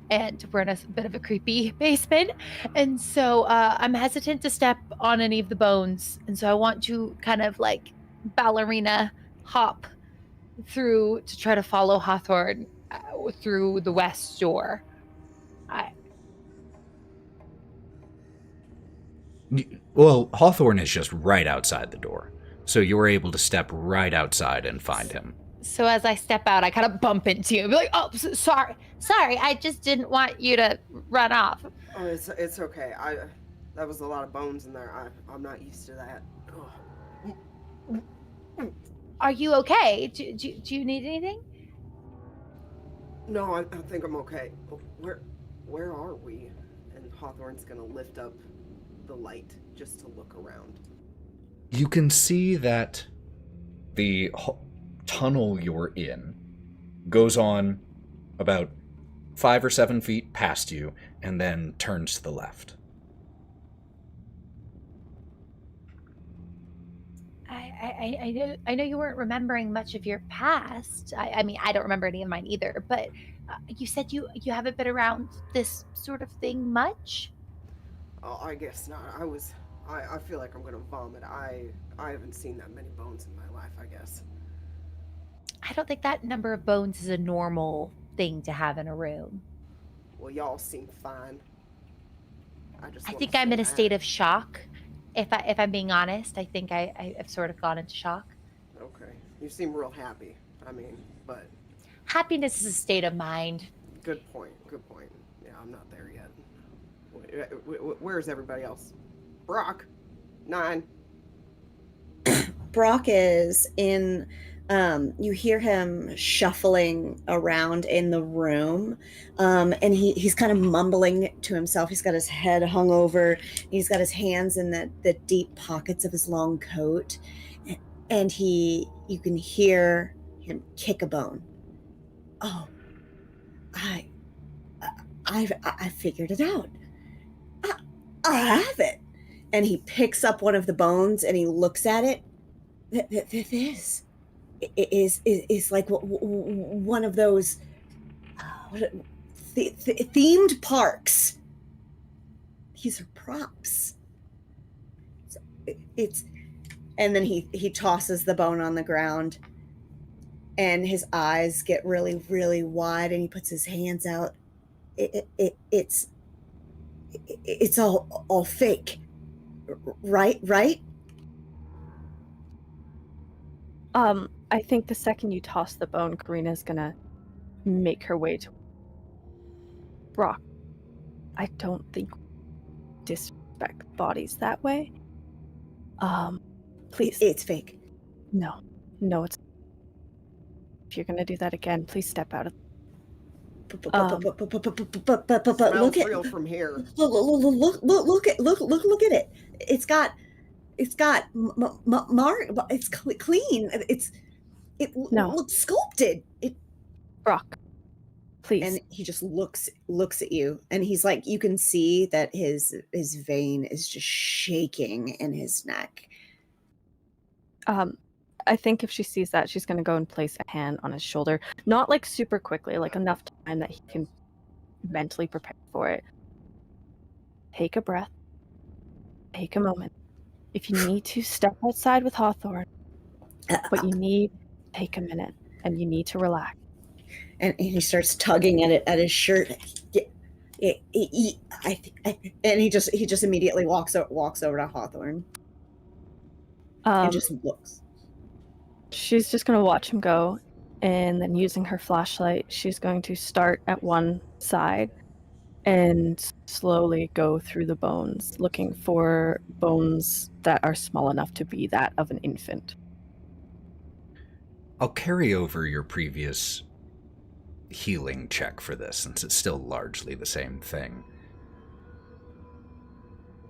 and we're in a bit of a creepy basement. And so I'm hesitant to step on any of the bones. And so I want to kind of like ballerina hop through to try to follow Hawthorne through the west door. Well, Hawthorne is just right outside the door. So you were able to step right outside and find him. So as I step out, I kind of bump into you and be like, oh, sorry, I just didn't want you to run off. Oh, it's okay. That was a lot of bones in there. I'm not used to that. Ugh. Are you okay? Do you need anything? No, I think I'm okay. Where are we? And Hawthorne's gonna lift up the light just to look around. You can see that the tunnel you're in goes on about 5 or 7 feet past you and then turns to the left. I know you weren't remembering much of your past. I mean, I don't remember any of mine either, but you said you haven't been around this sort of thing much? Oh, I guess not. I feel like I'm gonna vomit. I haven't seen that many bones in my life, I guess. I don't think that number of bones is a normal thing to have in a room. Well, y'all seem fine. I think I'm in a state of shock. If I'm being honest, I think I've sort of gone into shock. Okay. You seem real happy. I mean, but... Happiness is a state of mind. Good point. Yeah, I'm not there yet. Where's everybody else? Brawk? Nyne? Brawk is in You hear him shuffling around in the room, and he's kind of mumbling to himself. He's got his head hung over. He's got his hands in the deep pockets of his long coat, and you can hear him kick a bone. Oh, I figured it out. I have it. And he picks up one of the bones and he looks at it. This is like one of those themed parks. These are props. It's, and then he tosses the bone on the ground, and his eyes get really, really wide, and he puts his hands out. It's all fake, right? I think the second you toss the bone, Karina's gonna make her way to Brawk. I don't think disrespect bodies that way. Please. It's fake. No, it's. If you're gonna do that again, please step out of. But Smells real from here. Look at it. It's clean. It looks sculpted. Brawk, please. And he just looks at you, and he's like, you can see that his vein is just shaking in his neck. I think if she sees that, she's gonna go and place a hand on his shoulder, not like super quickly, like enough time that he can mentally prepare for it. Take a breath. Take a moment. If you need to, step outside with Hawthorne. But you need to take a minute, and you need to relax. And he starts tugging at his shirt. And he just immediately walks over to Hawthorne. And just looks. She's just going to watch him go, and then using her flashlight, she's going to start at one side and slowly go through the bones, looking for bones that are small enough to be that of an infant. I'll carry over your previous healing check for this, since it's still largely the same thing.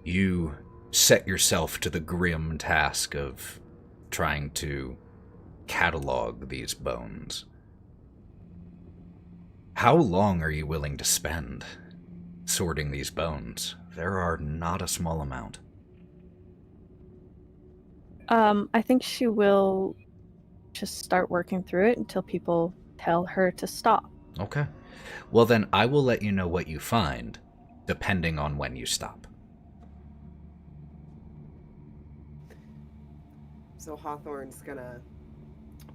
You set yourself to the grim task of trying to catalog these bones. How long are you willing to spend sorting these bones? There are not a small amount. I think she will just start working through it until people tell her to stop. Okay. Well, then I will let you know what you find, depending on when you stop. So Hawthorne's gonna,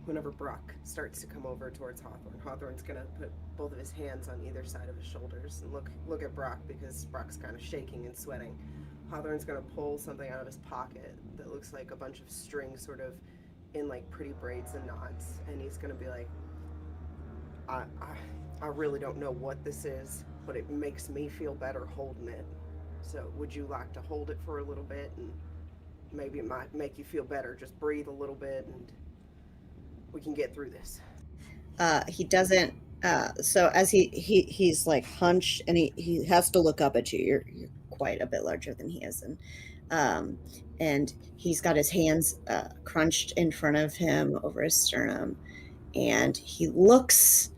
whenever Brawk starts to come over towards Hawthorne's gonna put both of his hands on either side of his shoulders and look at Brawk, because Brock's kind of shaking and sweating. Hawthorne's gonna pull something out of his pocket that looks like a bunch of string sort of in like pretty braids and knots, and he's gonna be like, I really don't know what this is, but it makes me feel better holding it. So would you like to hold it for a little bit, and maybe it might make you feel better. Just breathe a little bit and we can get through this. He doesn't, so as he's like hunched, and he has to look up at you. You're quite a bit larger than he is. And he's got his hands crunched in front of him over his sternum, and he looks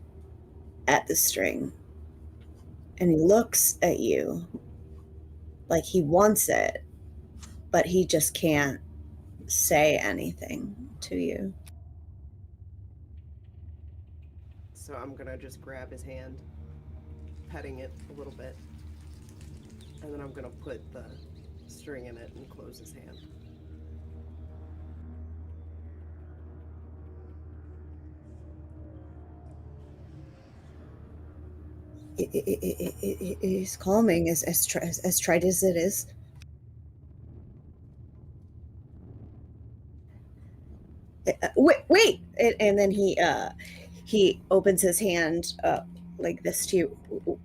at the string, and he looks at you like he wants it, but he just can't say anything to you. So I'm gonna just grab his hand, petting it a little bit, and then I'm gonna put the string in it and close his hand. It is calming, as trite as it is. Wait! And then he opens his hand up like this to you.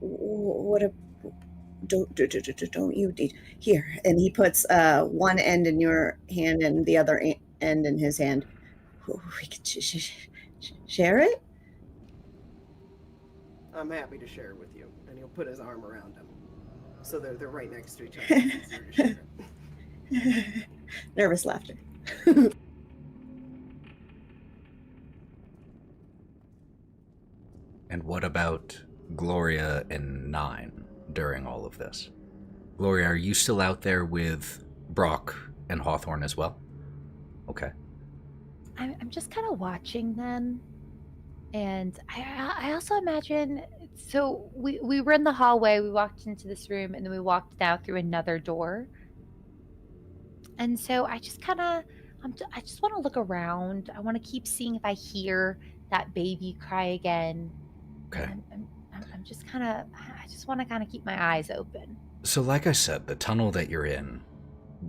What a don't you here? And he puts one end in your hand and the other end in his hand. We could share it? I'm happy to share it with you. And he'll put his arm around him. So they're right next to each other. It's easier to share it. Nervous laughter. And what about Gloria and Nyne during all of this? Gloria, are you still out there with Brawk and Hawthorne as well? Okay. I'm just kind of watching them. And I also imagine, so we were in the hallway, we walked into this room, and then we walked out through another door. And so I just kind of, I just want to look around. I want to keep seeing if I hear that baby cry again. Okay. I'm just kind of, I just want to kind of keep my eyes open. So like I said, the tunnel that you're in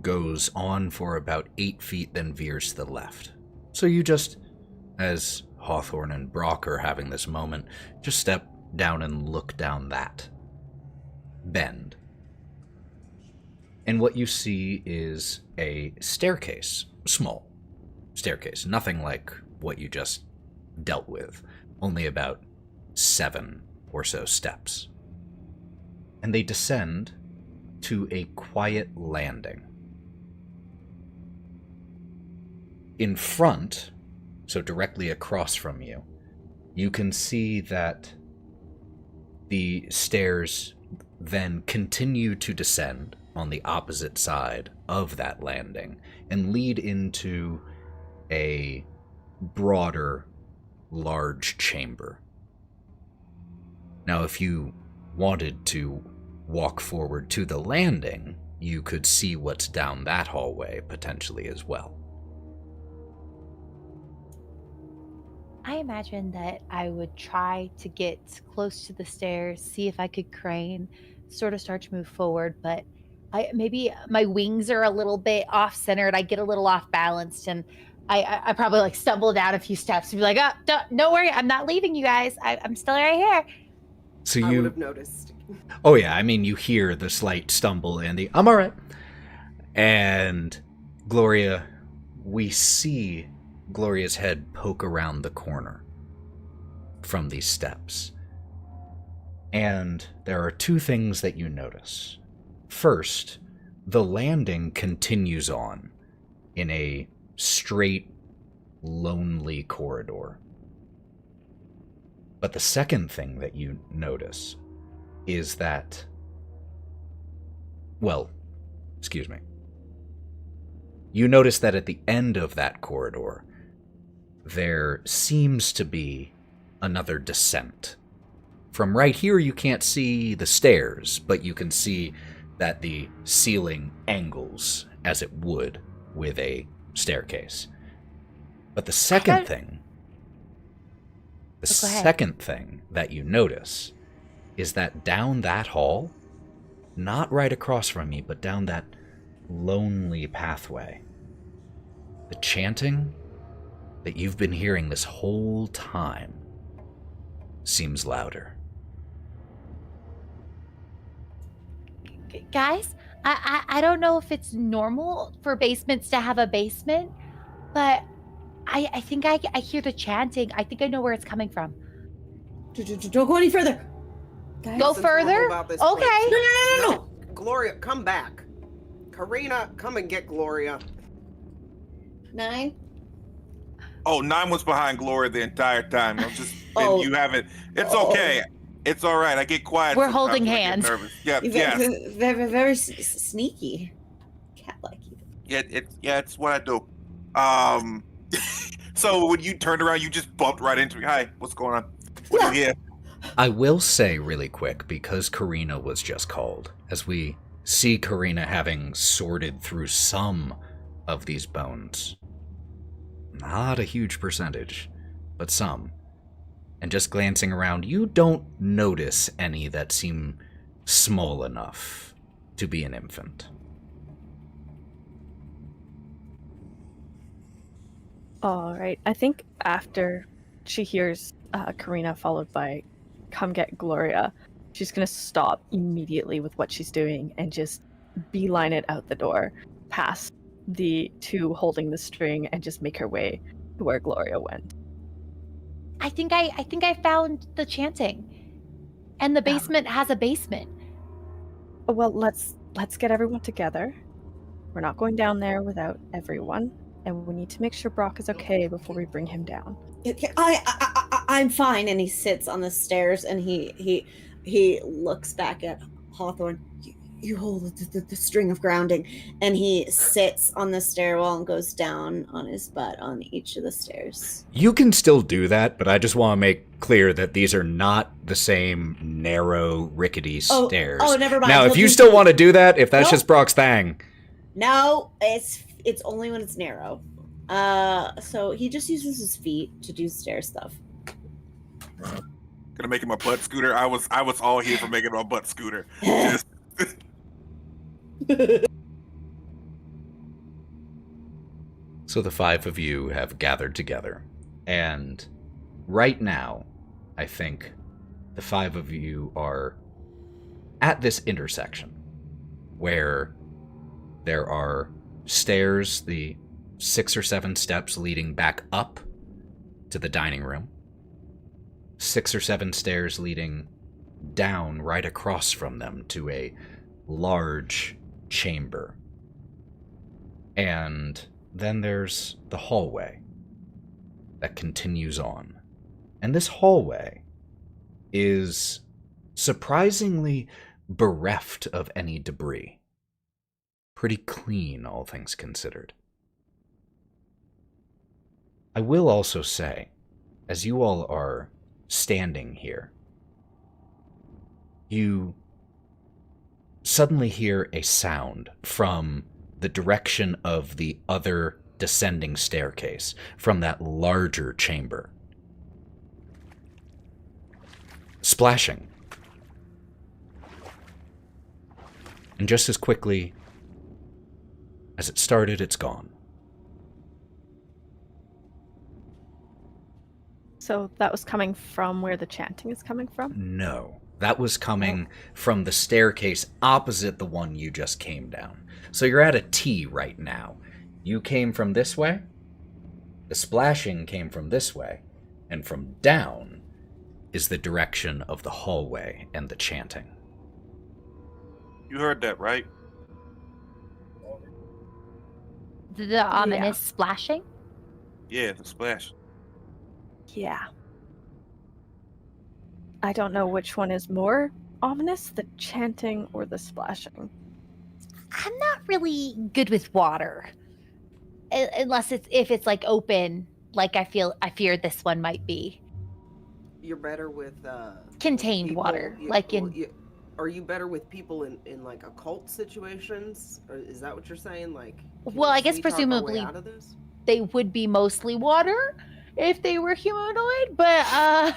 goes on for about 8 feet, then veers to the left. So you just, as Hawthorne and Brawk are having this moment, just step down and look down that bend. And what you see is a staircase, small staircase, nothing like what you just dealt with, only about 7 or so steps. And they descend to a quiet landing. In front, so directly across from you, you can see that the stairs then continue to descend on the opposite side of that landing and lead into a broader, large chamber. Now, if you wanted to walk forward to the landing, you could see what's down that hallway potentially as well. I imagine that I would try to get close to the stairs, see if I could crane, sort of start to move forward, but maybe my wings are a little bit off-centered. I get a little off-balanced, and I probably like stumble down a few steps and be like, oh, don't worry, I'm not leaving you guys. I'm still right here. So I you would have noticed. Oh yeah, I mean, you hear the slight stumble and the, I'm all right. And Gloria, we see Gloria's head poke around the corner from these steps. And there are 2 things that you notice. First, the landing continues on in a straight, lonely corridor. But the second thing that you notice is that, well, excuse me. You notice that at the end of that corridor, there seems to be another descent. From right here, you can't see the stairs, but you can see that the ceiling angles as it would with a staircase. But the second thing that you notice is that down that hall, not right across from me, but down that lonely pathway, the chanting that you've been hearing this whole time seems louder. Guys, I don't know if it's normal for basements to have a basement, but I think I hear the chanting. I think I know where it's coming from. Don't go any further. Guys, Go further? Okay. No. Gloria, come back. Karina, come and get Gloria. Nyne? Oh, Nyne was behind Gloria the entire time. I'm just, Oh. you haven't. It's okay. It's all right. I get quiet. We're sometimes holding when I get hands. nervous. Yeah, Very, very, very sneaky. Cat-like even. it's what I do. So when you turned around, you just bumped right into me. Hi, what's going on? What do you hear? I will say really quick, because Karina was just called, as we see Karina having sorted through some of these bones. Not a huge percentage, but some. And just glancing around, you don't notice any that seem small enough to be an infant. All right. I think after she hears Karina followed by come get Gloria, she's going to stop immediately with what she's doing and just beeline it out the door, past the 2 holding the string, and just make her way where Gloria went. I think I found the chanting. And the basement has a basement. Well, let's get everyone together. We're not going down there without everyone, and we need to make sure Brawk is okay before we bring him down. I'm fine. And he sits on the stairs and he looks back at Hawthorne. You hold the string of grounding. And he sits on the stairwell and goes down on his butt on each of the stairs. You can still do that, but I just want to make clear that these are not the same narrow, rickety stairs. Oh, never mind. Now, if you still want to do that, if that's just Brock's thing. No, it's only when it's narrow. So he just uses his feet to do stair stuff. Gonna make him a butt scooter. I was all here for making him a butt scooter. Just... So the five of you have gathered together, and right now, I think the five of you are at this intersection where there are stairs, the 6 or 7 steps leading back up to the dining room, 6 or 7 stairs leading down right across from them to a large chamber. And then there's the hallway that continues on. And this hallway is surprisingly bereft of any debris. Pretty clean, all things considered. I will also say, as you all are standing here, you suddenly hear a sound from the direction of the other descending staircase, from that larger chamber. Splashing. And just as quickly as it started, it's gone. So that was coming from where the chanting is coming from? No. That was coming from the staircase opposite the one you just came down. So you're at a T right now. You came from this way, the splashing came from this way, and from down is the direction of the hallway and the chanting. You heard that, right? The ominous splashing? Yeah, the splash. Yeah. I don't know which one is more ominous, the chanting or the splashing. I'm not really good with water. Unless if it's like open, like I fear this one might be. You're better with Contained people, water. Like are you better with people in like occult situations? Or is that what you're saying? Like, well, I guess presumably out of this? They would be mostly water if they were humanoid, but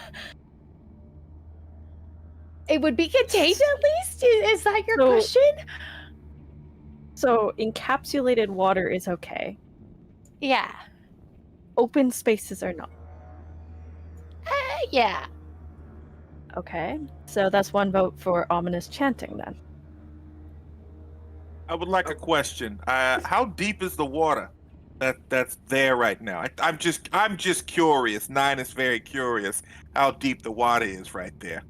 it would be contained at least? Is that your question? So encapsulated water is okay. Yeah. Open spaces are not. Yeah. Okay. So that's one vote for ominous chanting then. I would like a question. How deep is the water that's there right now? I'm just curious. Nyne is very curious how deep the water is right there.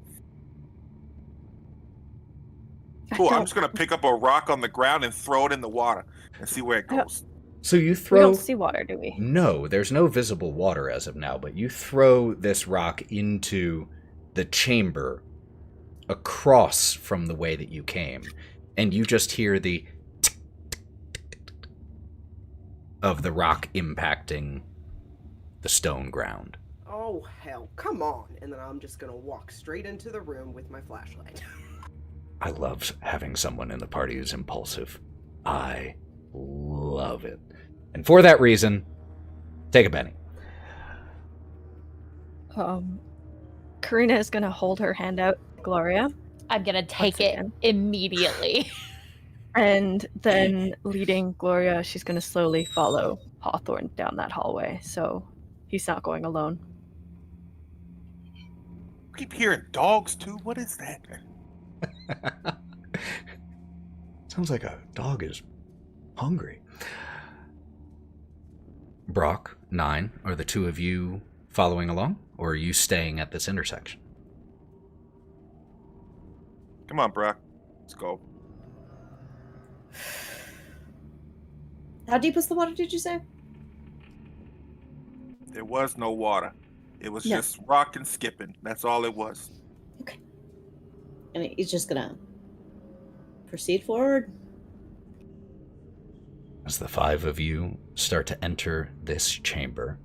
Cool. I'm just gonna pick up a rock on the ground and throw it in the water and see where it goes. So you throw... We don't see water, do we? No, there's no visible water as of now, but you throw this rock into the chamber across from the way that you came, and you just hear the tick, tick, tick, tick, tick of the rock impacting the stone ground. Oh, hell, come on. And then I'm just gonna walk straight into the room with my flashlight. I love having someone in the party who's impulsive. I love it. And for that reason, take a penny. Karina is going to hold her hand out to Gloria. I'm going to take it immediately. And then leading Gloria, she's going to slowly follow Hawthorne down that hallway. So he's not going alone. I keep hearing dogs too. What is that? Sounds like a dog is hungry. Brawk, Nyne, are the two of you following along, or are you staying at this intersection? Come on, Brawk. Let's go. How deep was the water, did you say? There was no water. It was No. just rock and skipping. That's all it was. Okay. And he's just gonna proceed forward. As the five of you start to enter this chamber,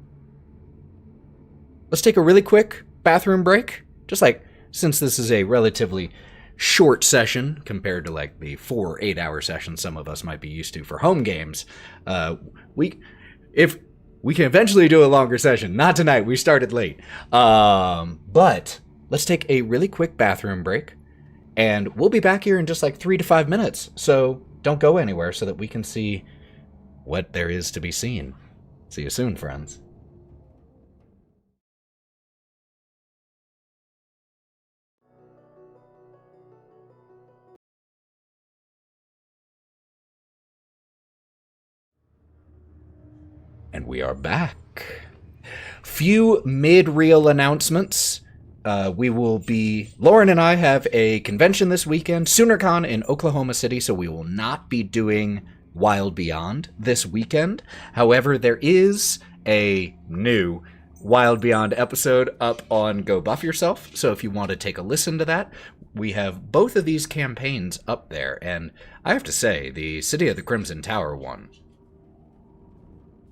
let's take a really quick bathroom break. Just like, since this is a relatively short session compared to like the 4 8-hour sessions some of us might be used to for home games, if we can eventually do a longer session. Not tonight, we started late. But let's take a really quick bathroom break, and we'll be back here in just like 3 to 5 minutes. So don't go anywhere so that we can see what there is to be seen. See you soon, friends. And we are back. Few mid-reel announcements. Lauren and I have a convention this weekend, SoonerCon in Oklahoma City, so we will not be doing Wild Beyond this weekend. However, there is a new Wild Beyond episode up on Go Buff Yourself, so if you want to take a listen to that, we have both of these campaigns up there, and I have to say, the City of the Crimson Tower one,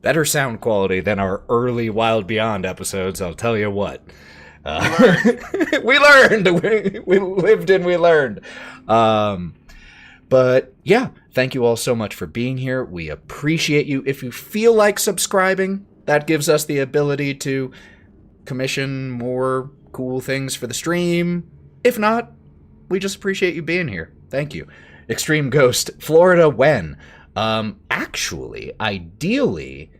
better sound quality than our early Wild Beyond episodes, I'll tell you what. We learned! We lived and we learned. But yeah, thank you all so much for being here. We appreciate you. If you feel like subscribing, that gives us the ability to commission more cool things for the stream. If not, we just appreciate you being here. Thank you. Extreme Ghost, Florida, when? Actually, ideally,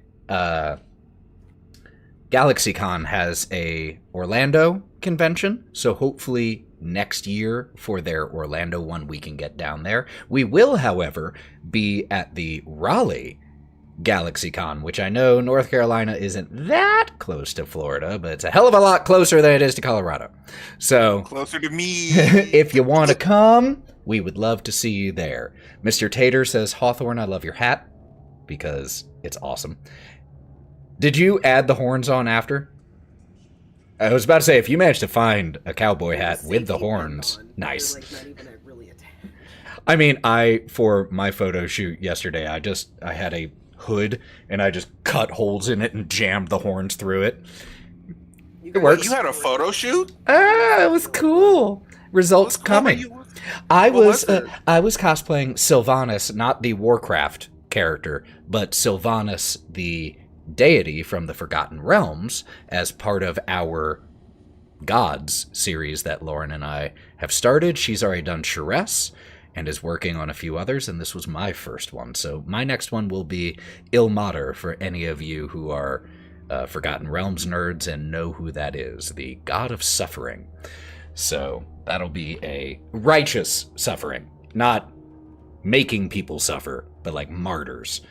GalaxyCon has a Orlando convention, so hopefully next year for their Orlando one we can get down there. We will, however, be at the Raleigh GalaxyCon, which I know North Carolina isn't that close to Florida, but it's a hell of a lot closer than it is to Colorado. So Closer to me. if you want to come, we would love to see you there. Mr. Tater says, Hawthorne, I love your hat, because it's awesome. Did you add the horns on after? I was about to say, if you managed to find a cowboy hat with the horns, nice. I mean, for my photo shoot yesterday, I had a hood, and I just cut holes in it and jammed the horns through it. It works. You had a photo shoot? Ah, it was cool. Results coming. I was cosplaying Sylvanas, not the Warcraft character, but Sylvanas, the deity from the Forgotten Realms, as part of our Gods series that Lauren and I have started. She's already done Sharess and is working on a few others, and this was my first one. So my next one will be Ilmater, for any of you who are Forgotten Realms nerds and know who that is, the god of suffering. So that'll be a righteous suffering, not making people suffer, but like martyrs.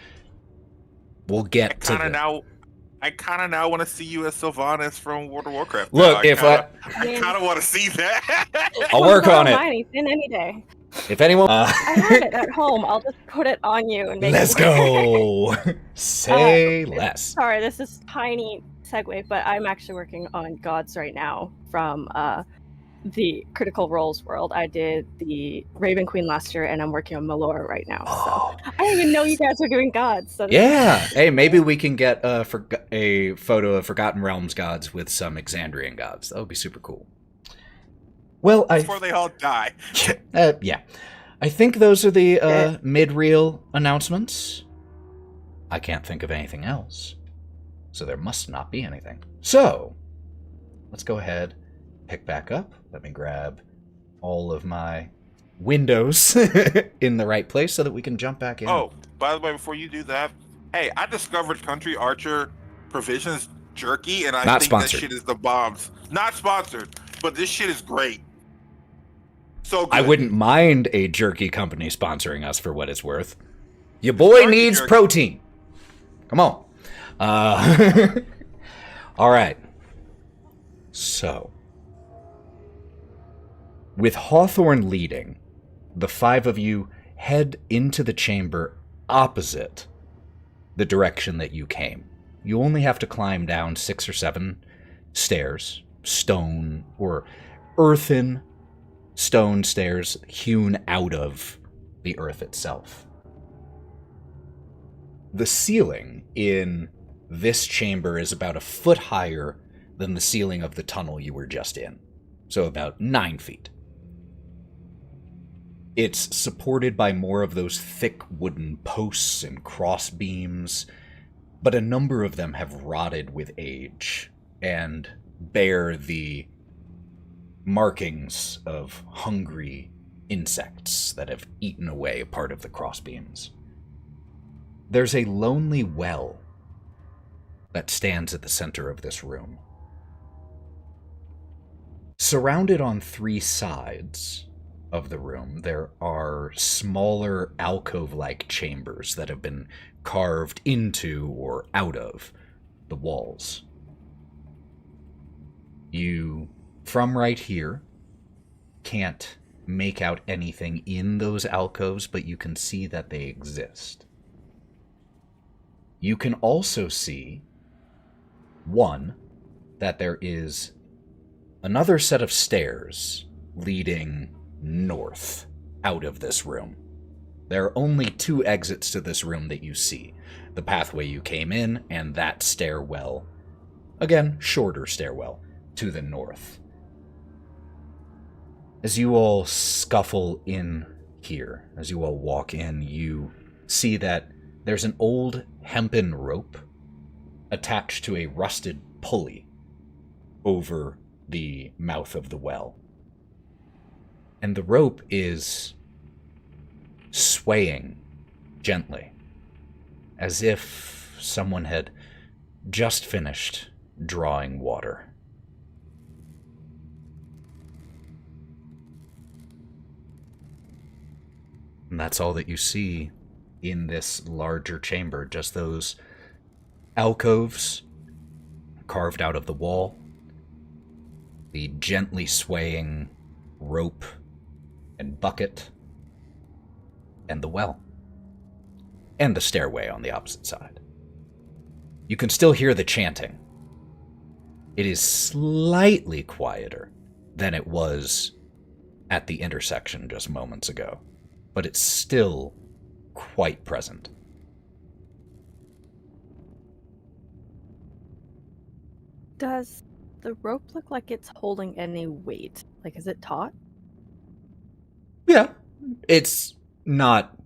We'll get to that. I kind of now want to see you as Sylvanas from World of Warcraft. Look, I kind of want to see that. I'll work on it. In any day. If anyone, I have it at home. I'll just put it on you and make let's it work. go. Say less. Sorry, this is tiny segue, but I'm actually working on Gods right now from the Critical Roles world. I did the Raven Queen last year, and I'm working on Melora right now. So I didn't even know you guys were doing Gods. So yeah. Hey, maybe we can get a photo of Forgotten Realms gods with some Exandrian gods. That would be super cool. Well, Before they all die. Yeah. I think those are the mid-reel announcements. I can't think of anything else. So there must not be anything. So, let's go ahead, pick back up. Let me grab all of my windows in the right place so that we can jump back in. Oh, by the way, before you do that, hey, I discovered Country Archer Provisions jerky, and I Not think sponsored. that shit is the bombs. Not sponsored, but this shit is great. So good. I wouldn't mind a jerky company sponsoring us for what it's worth. Your boy Jerky needs jerky. protein. Come on. All right. So, with Hawthorne leading, the 5 of you head into the chamber opposite the direction that you came. You only have to climb down 6 or 7 stairs, stone or earthen stone stairs hewn out of the earth itself. The ceiling in this chamber is about a foot higher than the ceiling of the tunnel you were just in, so about 9 feet. It's supported by more of those thick wooden posts and cross beams, but a number of them have rotted with age and bear the markings of hungry insects that have eaten away a part of the crossbeams. There's a lonely well that stands at the center of this room. Surrounded on 3 sides of the room, there are smaller alcove-like chambers that have been carved into or out of the walls. You, from right here, can't make out anything in those alcoves, but you can see that they exist. You can also see, one, that there is another set of stairs leading north out of this room. There are only 2 exits to this room that you see. The pathway you came in and that stairwell, again, shorter stairwell, to the north. As you all scuffle in here, as you all walk in, you see that there's an old hempen rope attached to a rusted pulley over the mouth of the well. And the rope is swaying gently, as if someone had just finished drawing water. And that's all that you see in this larger chamber, just those alcoves carved out of the wall, the gently swaying rope and bucket, and the well, and the stairway on the opposite side. You can still hear the chanting. It is slightly quieter than it was at the intersection just moments ago, but it's still quite present. Does the rope look like it's holding any weight? Like, is it taut? Yeah, it's not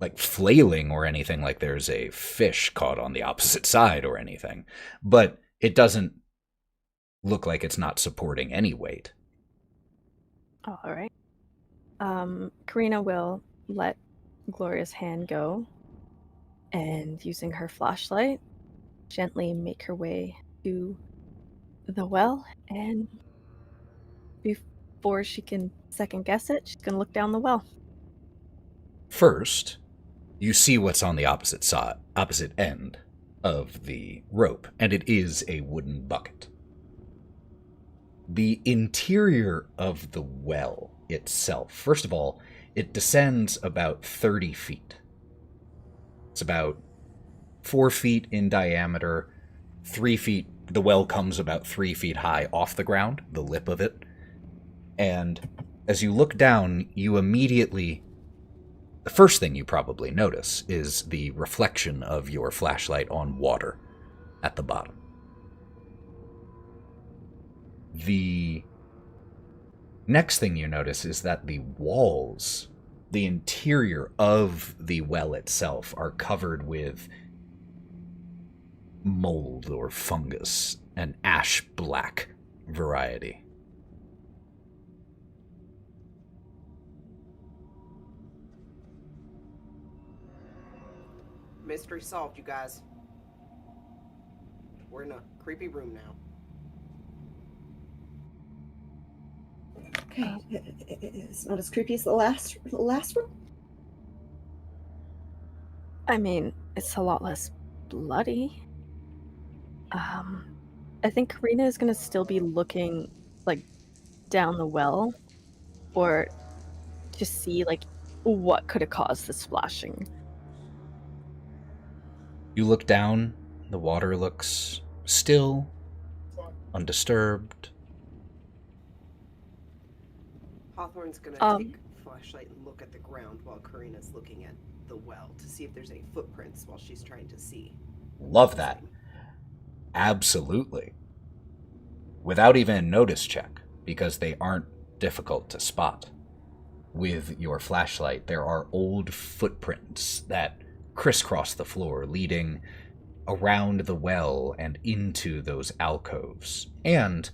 like flailing or anything like there's a fish caught on the opposite side or anything, but it doesn't look like it's not supporting any weight. Oh, all right. Karina will let Gloria's hand go and, using her flashlight, gently make her way to the well, and before she can second guess it, she's going to look down the well. First, you see what's on the opposite end of the rope, and it is a wooden bucket. The interior of the well itself, first of all, it descends about 30 feet. It's about 4 feet in diameter, 3 feet. The well comes about 3 feet high off the ground, the lip of it. And as you look down, you immediately, the first thing you probably notice is the reflection of your flashlight on water at the bottom. The next thing you notice is that the walls, the interior of the well itself, are covered with mold or fungus, an ash-black variety. Mystery solved, you guys. We're in a creepy room now. Okay, it's not as creepy as the last one. I mean, it's a lot less bloody. I think Karina is going to still be looking, like, down the well, or to see, like, what could have caused the splashing. You look down, the water looks still, undisturbed. Hawthorne's gonna take a flashlight and look at the ground while Karina's looking at the well to see if there's any footprints while she's trying to see. Love that. Absolutely. Without even a notice check, because they aren't difficult to spot. With your flashlight, there are old footprints that crisscross the floor, leading around the well and into those alcoves. And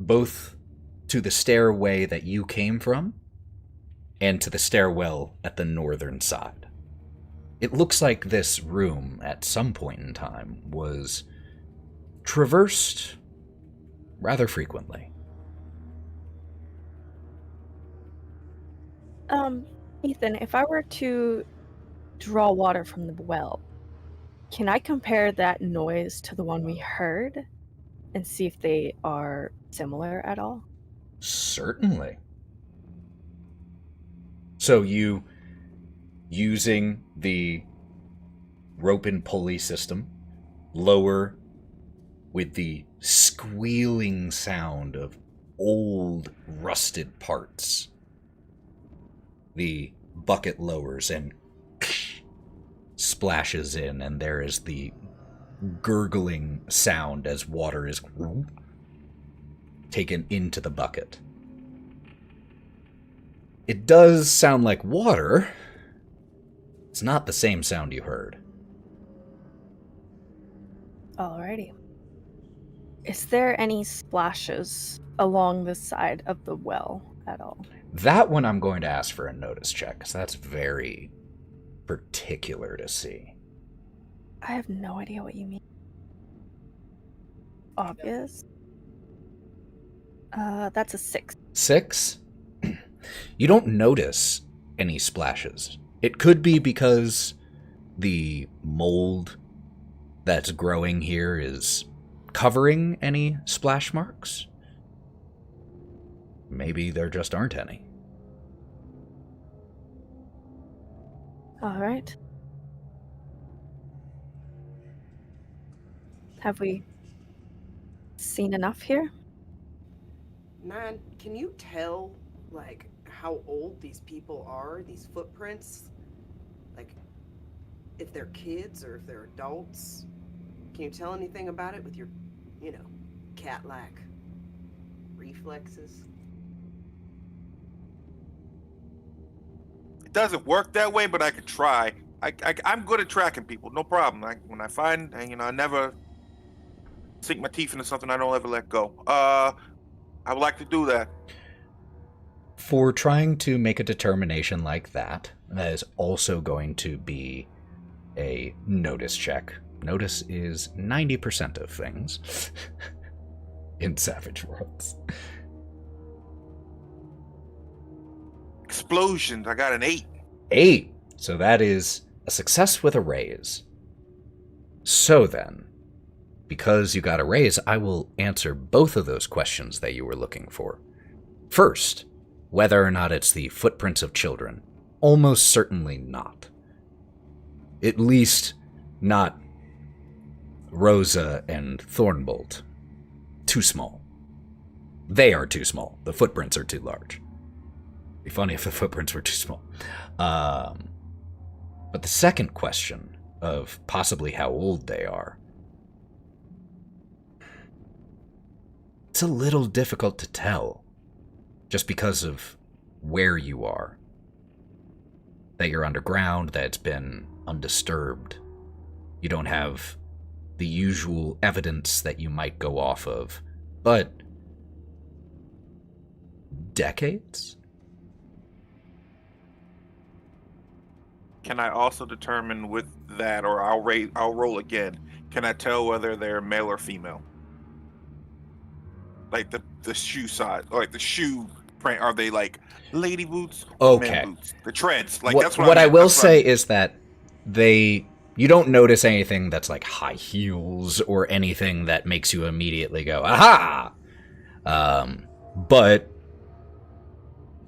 both to the stairway that you came from and to the stairwell at the northern side. It looks like this room, at some point in time, was traversed rather frequently. Ethan, if I were to draw water from the well, can I compare that noise to the one we heard and see if they are similar at all? Certainly. So you, using the rope and pulley system, lower with the squealing sound of old rusted parts. The bucket lowers and splashes in, and there is the gurgling sound as water is taken into the bucket. It does sound like water. It's not the same sound you heard. Alrighty. Is there any splashes along the side of the well at all? That one I'm going to ask for a notice check, because that's very particular to see. I have no idea what you mean. Obvious? That's a 6. 6? You don't notice any splashes. It could be because the mold that's growing here is covering any splash marks. Maybe there just aren't any. All right. Have we seen enough here? Nyne, can you tell, like, how old these people are, these footprints? Like, if they're kids or if they're adults? Can you tell anything about it with your, cat-like reflexes? It doesn't work that way, but I could try. I'm good at tracking people, no problem. When I find, I never sink my teeth into something I don't ever let go. I would like to do that. For trying to make a determination like that, that is also going to be a notice check. Notice is 90% of things in Savage Worlds. Explosions, I got an 8. 8! So that is a success with a raise. So then, because you got a raise, I will answer both of those questions that you were looking for. First, whether or not it's the footprints of children. Almost certainly not. At least not Rosa and Thornbolt. Too small. They are too small. The footprints are too large. It'd be funny if the footprints were too small. But the second question of possibly how old they are, it's a little difficult to tell just because of where you are. That you're underground, that it's been undisturbed. You don't have the usual evidence that you might go off of. But decades? Can I also determine with that, or I'll roll again. Can I tell whether they're male or female? Like the shoe size, like the shoe print. Are they like lady boots or Okay. men boots? The treads. Like What I will say is that they You don't notice anything that's like high heels or anything that makes you immediately go, aha! But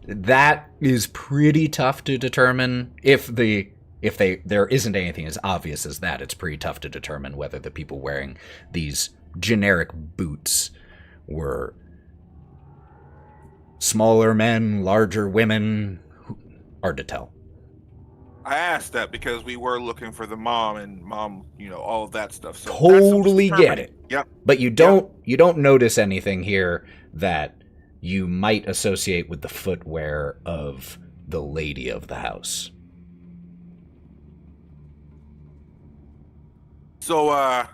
that is pretty tough to determine. If there isn't anything as obvious as that, it's pretty tough to determine whether the people wearing these generic boots were smaller men, larger women. Hard to tell. I asked that because we were looking for the mom and mom, all of that stuff. So Totally get it. Yep. But you don't notice anything here that you might associate with the footwear of the lady of the house. So,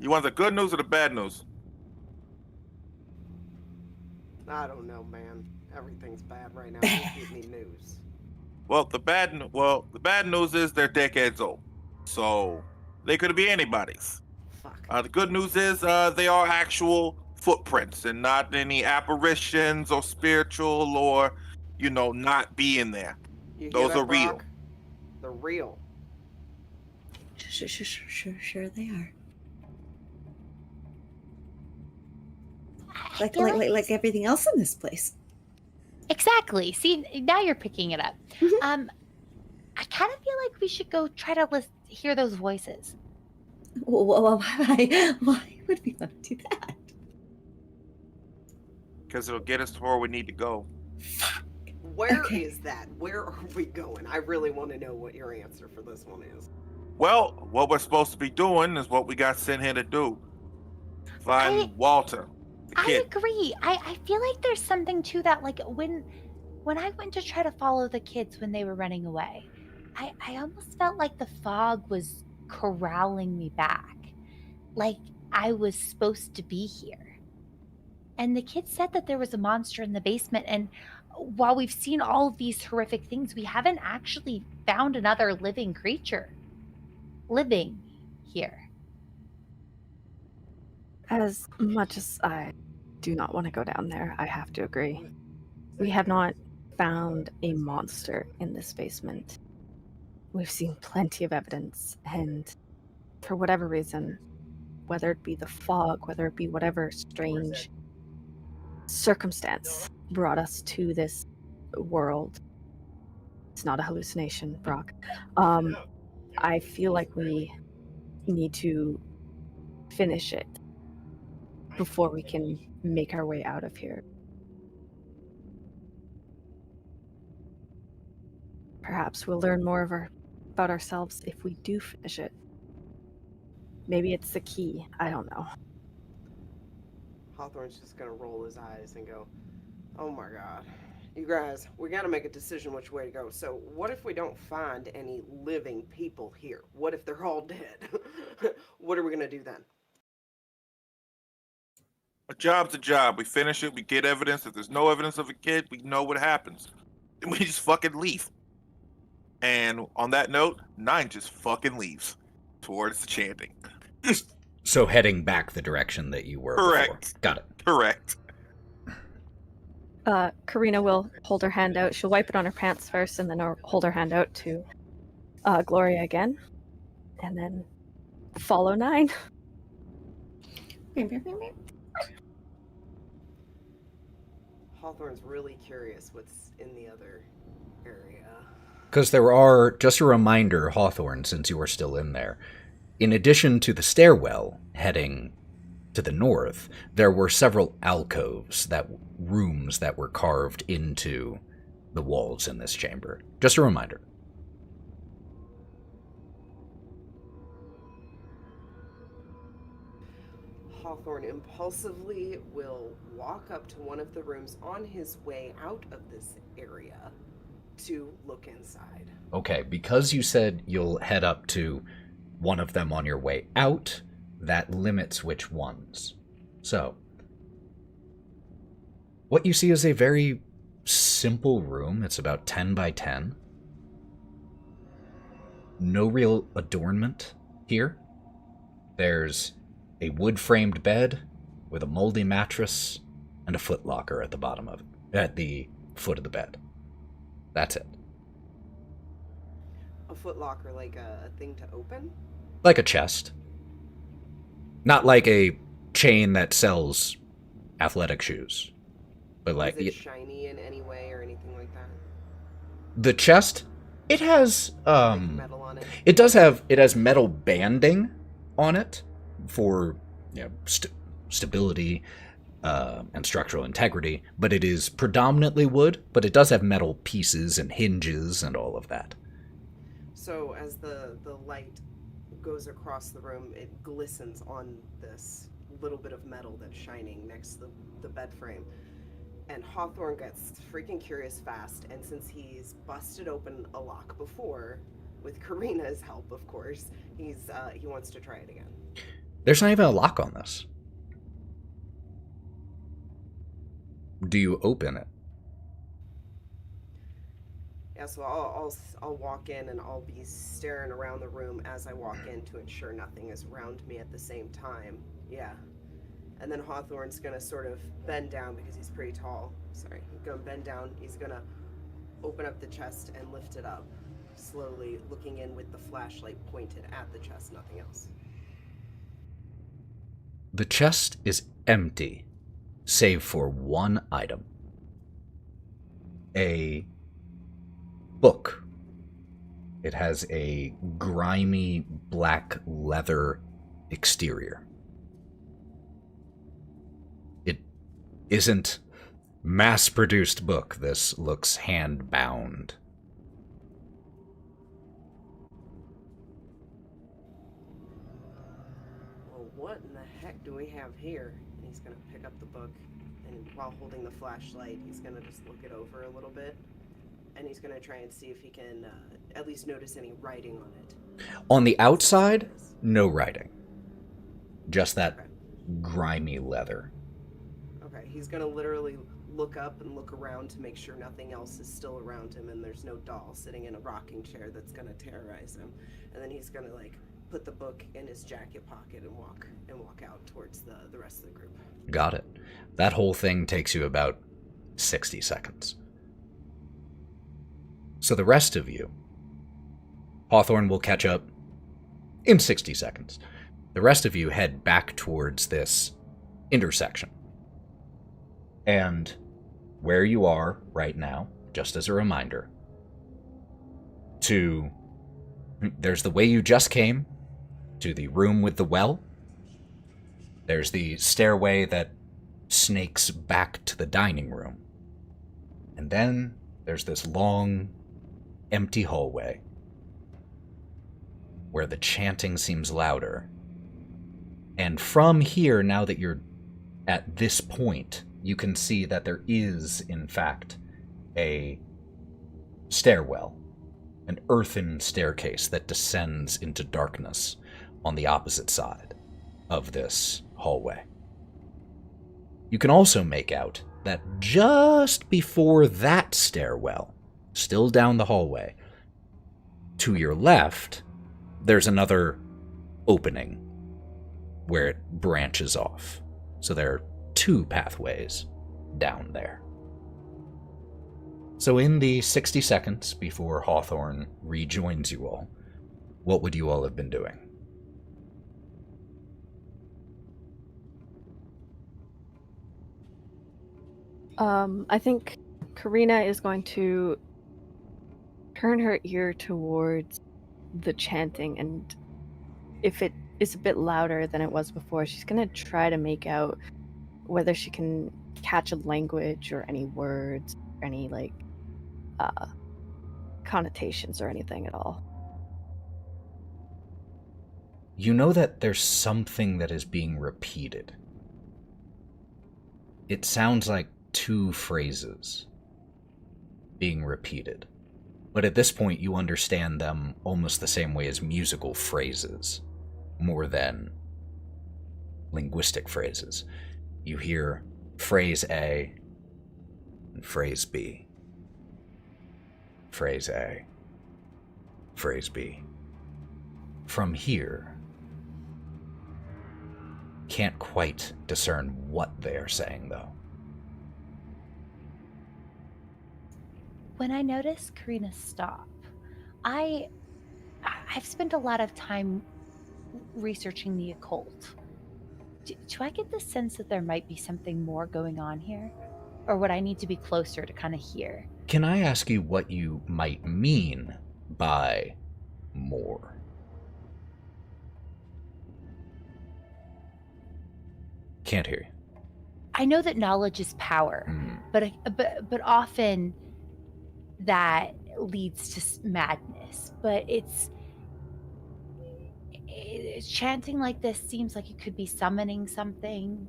you want the good news or the bad news? I don't know, man. Everything's bad right now. Just give me news. Well, the bad news is they're decades old, so they could be anybody's. Fuck. The good news is they are actual footprints and not any apparitions or spiritual or, not being there. You hear Those that, are real. Brawk? They're real. Sure they are. I feel Like everything else in this place. Exactly. See, now you're picking it up. Mhm. I kind of feel like we should go try to hear those voices. Why would we want to do that? Because it'll get us to where we need to go. Where Okay. is that? Where are we going? I really want to know what your answer for this one is. Well, what we're supposed to be doing is what we got sent here to do. Find Walter, the I kid. agree. I feel like there's something to that. Like when I went to try to follow the kids when they were running away, I almost felt like the fog was corralling me back. Like I was supposed to be here. And the kids said that there was a monster in the basement, and while we've seen all of these horrific things, we haven't actually found another living creature living here. As much as I do not want to go down there, I have to agree. We have not found a monster in this basement. We've seen plenty of evidence, and for whatever reason, whether it be the fog, whether it be whatever strange circumstance brought us to this world, it's not a hallucination, Brawk. I feel like we need to finish it before we can make our way out of here. Perhaps we'll learn more about ourselves if we do finish it. Maybe it's the key. I don't know. Hawthorne's just gonna roll his eyes and go, "Oh my god. You guys, we gotta make a decision which way to go. So what if we don't find any living people here? What if they're all dead? What are we gonna do then?" A job's a job. We finish it. We get evidence. If there's no evidence of a kid, we know what happens. Then we just fucking leave. And on that note, Nyne just fucking leaves towards the chanting. So heading back the direction that you were Correct. before. Got it. Correct. Karina will hold her hand out. She'll wipe it on her pants first, and then hold her hand out to Gloria again, and then follow Nyne. Hawthorne's really curious what's in the other area. Because there are, just a reminder, Hawthorne, since you are still in there, in addition to the stairwell heading to the north, there were several alcoves, rooms that were carved into the walls in this chamber. Just a reminder. Hawthorne impulsively will walk up to one of the rooms on his way out of this area to look inside. Okay, because you said you'll head up to one of them on your way out, that limits which ones. So, what you see is a very simple room. It's about 10 by 10. No real adornment here. There's a wood-framed bed with a moldy mattress and a footlocker at the bottom of it, at the foot of the bed. That's it. A footlocker, like a thing to open? Like a chest. Not like a chain that sells athletic shoes. But like... Is it shiny in any way or anything like that? The chest, it has... Like metal on it? It does have... It has metal banding on it for stability and structural integrity, but it is predominantly wood, but it does have metal pieces and hinges and all of that. So as the light goes across the room, it glistens on this little bit of metal that's shining next to the bed frame. And Hawthorne gets freaking curious fast, and since he's busted open a lock before, with Karina's help, of course, he wants to try it again. There's not even a lock on this. Do you open it? Yeah, so I'll walk in and I'll be staring around the room as I walk in to ensure nothing is around me at the same time. Yeah. And then Hawthorne's gonna sort of bend down because he's pretty tall. Sorry, he's gonna bend down. He's gonna open up the chest and lift it up, slowly looking in with the flashlight pointed at the chest, nothing else. The chest is empty, save for one item. A book. It has a grimy black leather exterior. It isn't mass-produced book. This looks hand-bound. Well, what in the heck do we have here? And he's gonna pick up the book, and while holding the flashlight, he's gonna just look it over a little bit. And he's going to try and see if he can at least notice any writing on it. On the outside, no writing. Just that grimy leather. Okay, he's going to literally look up and look around to make sure nothing else is still around him and there's no doll sitting in a rocking chair that's going to terrorize him. And then he's going to like put the book in his jacket pocket and walk out towards the rest of the group. Got it. That whole thing takes you about 60 seconds. So the rest of you, Hawthorne will catch up in 60 seconds. The rest of you head back towards this intersection. And where you are right now, just as a reminder, there's the way you just came, to the room with the well. There's the stairway that snakes back to the dining room. And then there's this long, empty hallway where the chanting seems louder. And from here, now that you're at this point, you can see that there is, in fact, a stairwell, an earthen staircase that descends into darkness on the opposite side of this hallway. You can also make out that just before that stairwell, still down the hallway, to your left, there's another opening where it branches off. So there are two pathways down there. So in the 60 seconds before Hawthorne rejoins you all, what would you all have been doing? I think Karina is going to turn her ear towards the chanting, and if it is a bit louder than it was before, she's going to try to make out whether she can catch a language or any words, or any connotations or anything at all. You know that there's something that is being repeated. It sounds like two phrases being repeated. But at this point, you understand them almost the same way as musical phrases, more than linguistic phrases. You hear phrase A and phrase B. Phrase A, phrase B. From here, can't quite discern what they are saying, though. When I notice Karina stop, I I've spent a lot of time researching the occult. Do I get the sense that there might be something more going on here? Or would I need to be closer to kind of hear? Can I ask you what you might mean by more? Can't hear you. I know that knowledge is power, but often that leads to madness. But it's chanting like this seems like it could be summoning something.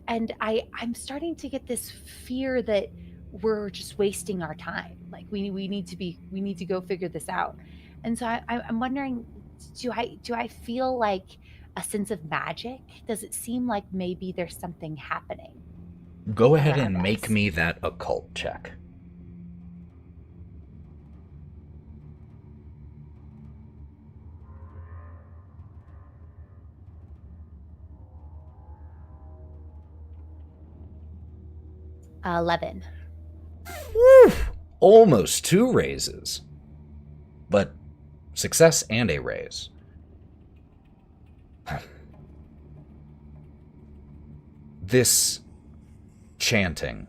And I'm starting to get this fear that we're just wasting our time. Like we need to go figure this out. And so I'm wondering, do I feel like a sense of magic? Does it seem like maybe there's something happening? Go ahead and make me that occult check. Uh, 11. Woo! Almost 2 raises. But success and a raise. This chanting,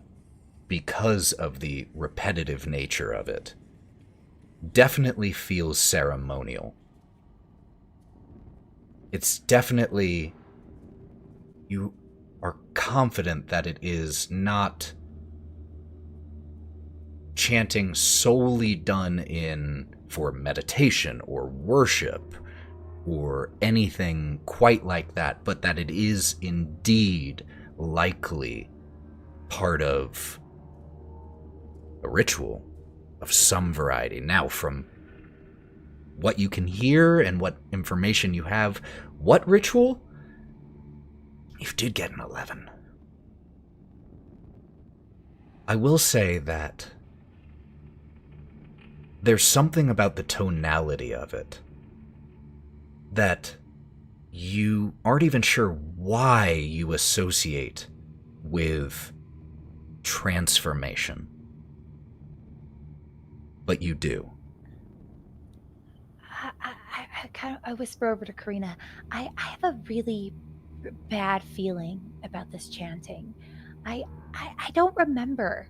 because of the repetitive nature of it, definitely feels ceremonial. It's definitely... You are confident that it is not chanting solely done for meditation or worship or anything quite like that, but that it is indeed likely part of a ritual of some variety. Now, from what you can hear and what information you have, what ritual? You did get an 11. I will say that there's something about the tonality of it that you aren't even sure why you associate with transformation. But you do. I whisper over to Karina, I have a really bad feeling about this chanting. I don't remember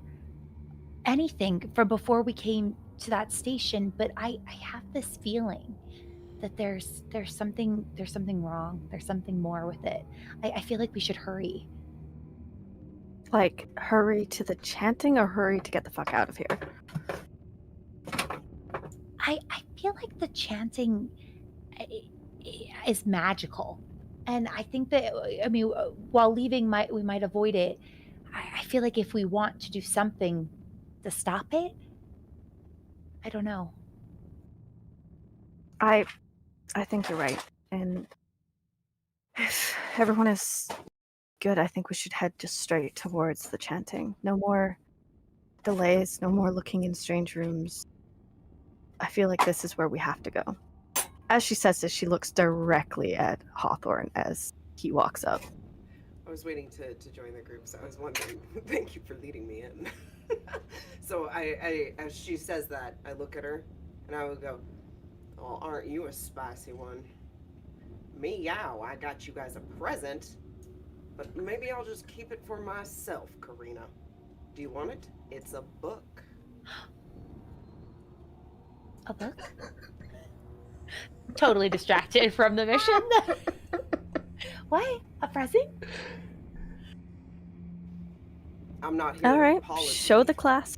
anything from before we came to that station, but I have this feeling that there's something wrong. There's something more with it. I feel like we should hurry. Like, hurry to the chanting or hurry to get the fuck out of here? I feel like the chanting is magical. And I think that, I mean, while leaving, we might avoid it. I feel like if we want to do something to stop it, I don't know. I think you're right. And if everyone is good, I think we should head just straight towards the chanting. No more delays, no more looking in strange rooms. I feel like this is where we have to go. As she says this, she looks directly at Hawthorne as he walks up. I was waiting to join the group, so I was wondering. Thank you for leading me in. So I, as she says that, I look at her and I would go, "Oh, aren't you a spicy one? Meow, I got you guys a present, but maybe I'll just keep it for myself, Karina. Do you want it? It's a book." A book? Totally distracted from the mission. What? A present? I'm not here All to right, apologize. show the class.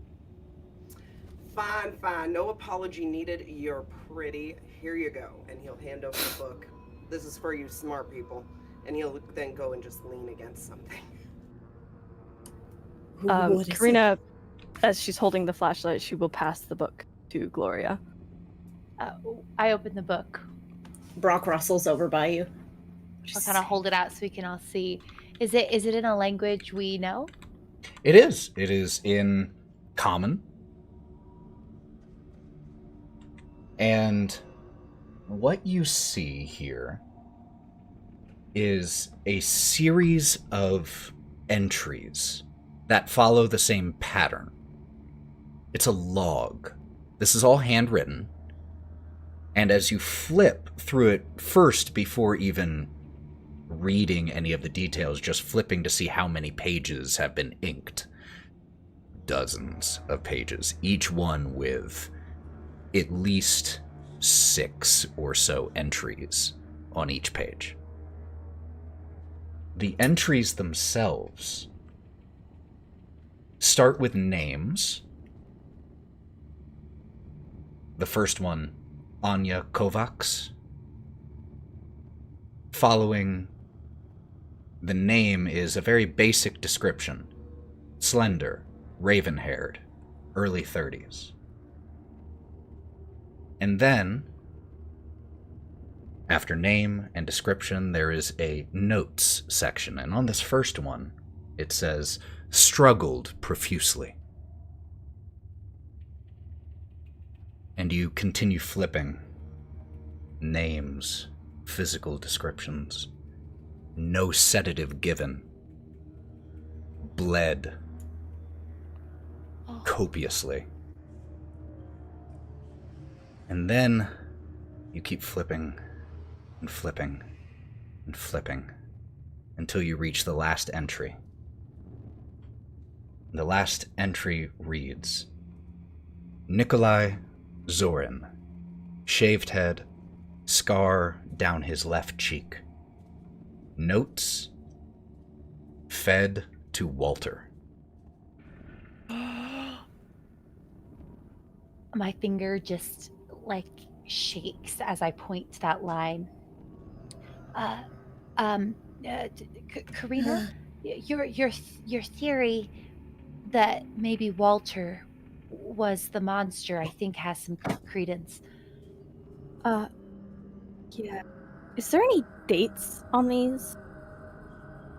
Fine. No apology needed. You're pretty. Here you go. And he'll hand over the book. This is for you smart people. And he'll then go and just lean against something. What is Karina, as she's holding the flashlight, she will pass the book to Gloria. I open the book. it? Brawk rustles over by you. I'll kind of hold it out so we can all see. Is it in a language we know? It is. It is in Common. And what you see here is a series of entries that follow the same pattern. It's a log. This is all handwritten. And as you flip through it first, before even reading any of the details, just flipping to see how many pages have been inked. Dozens of pages, each one with at least 6 or so entries on each page. The entries themselves start with names. The first one, Anya Kovacs. Following the name is a very basic description. Slender, raven-haired, early 30s. And then, after name and description, there is a notes section. And on this first one, it says, struggled profusely. And you continue flipping. Names, physical descriptions. No sedative given. Bled copiously. And then you keep flipping and flipping and flipping until you reach the last entry. The last entry reads, Nikolai Zorin, shaved head, scar down his left cheek. Notes, fed to Walter. My finger just shakes as I point to that line. Karina, your theory that maybe Walter was the monster, I think, has some credence. Yeah. Is there any dates on these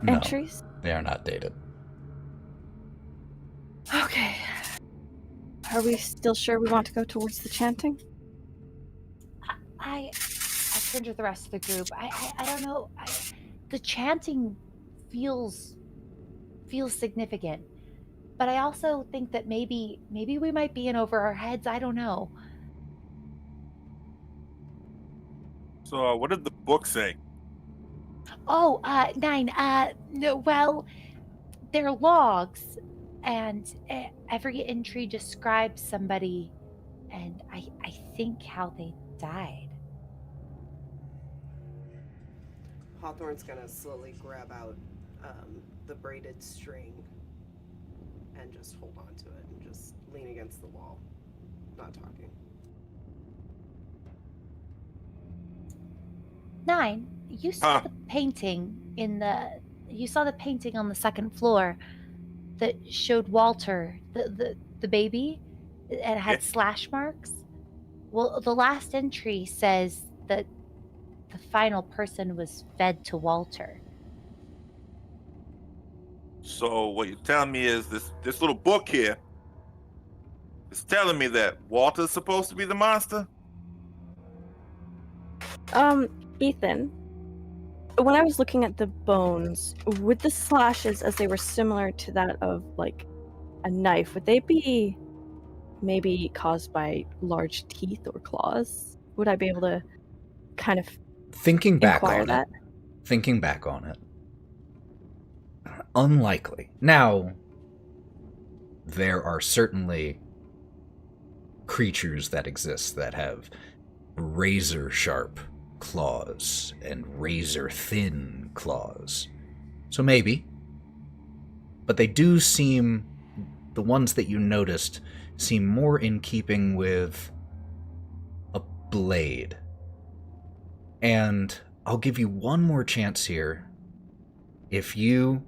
entries? They are not dated. Okay. Are we still sure we want to go towards the chanting? I turned to the rest of the group. I don't know. The chanting feels significant, but I also think that maybe we might be in over our heads. I don't know. So, what did the book say? Oh, Nyne. No, well, they're logs, and every entry describes somebody, and I think how they died. Hawthorne's gonna slowly grab out the braided string and just hold on to it and just lean against the wall, not talking. Nyne, you saw the painting you saw the painting on the second floor that showed Walter, the baby, and had slash marks. Well, the last entry says that the final person was fed to Walter. So what you're telling me is this little book here is telling me that Walter's supposed to be the monster? Ethan, when I was looking at the bones, would the slashes, as they were similar to that of, a knife, would they be maybe caused by large teeth or claws? Would I be able to kind of Thinking back on it, unlikely. Now, there are certainly creatures that exist that have razor sharp claws and razor thin claws. So maybe. But they do seem, the ones that you noticed, seem more in keeping with a blade. And I'll give you one more chance here. If you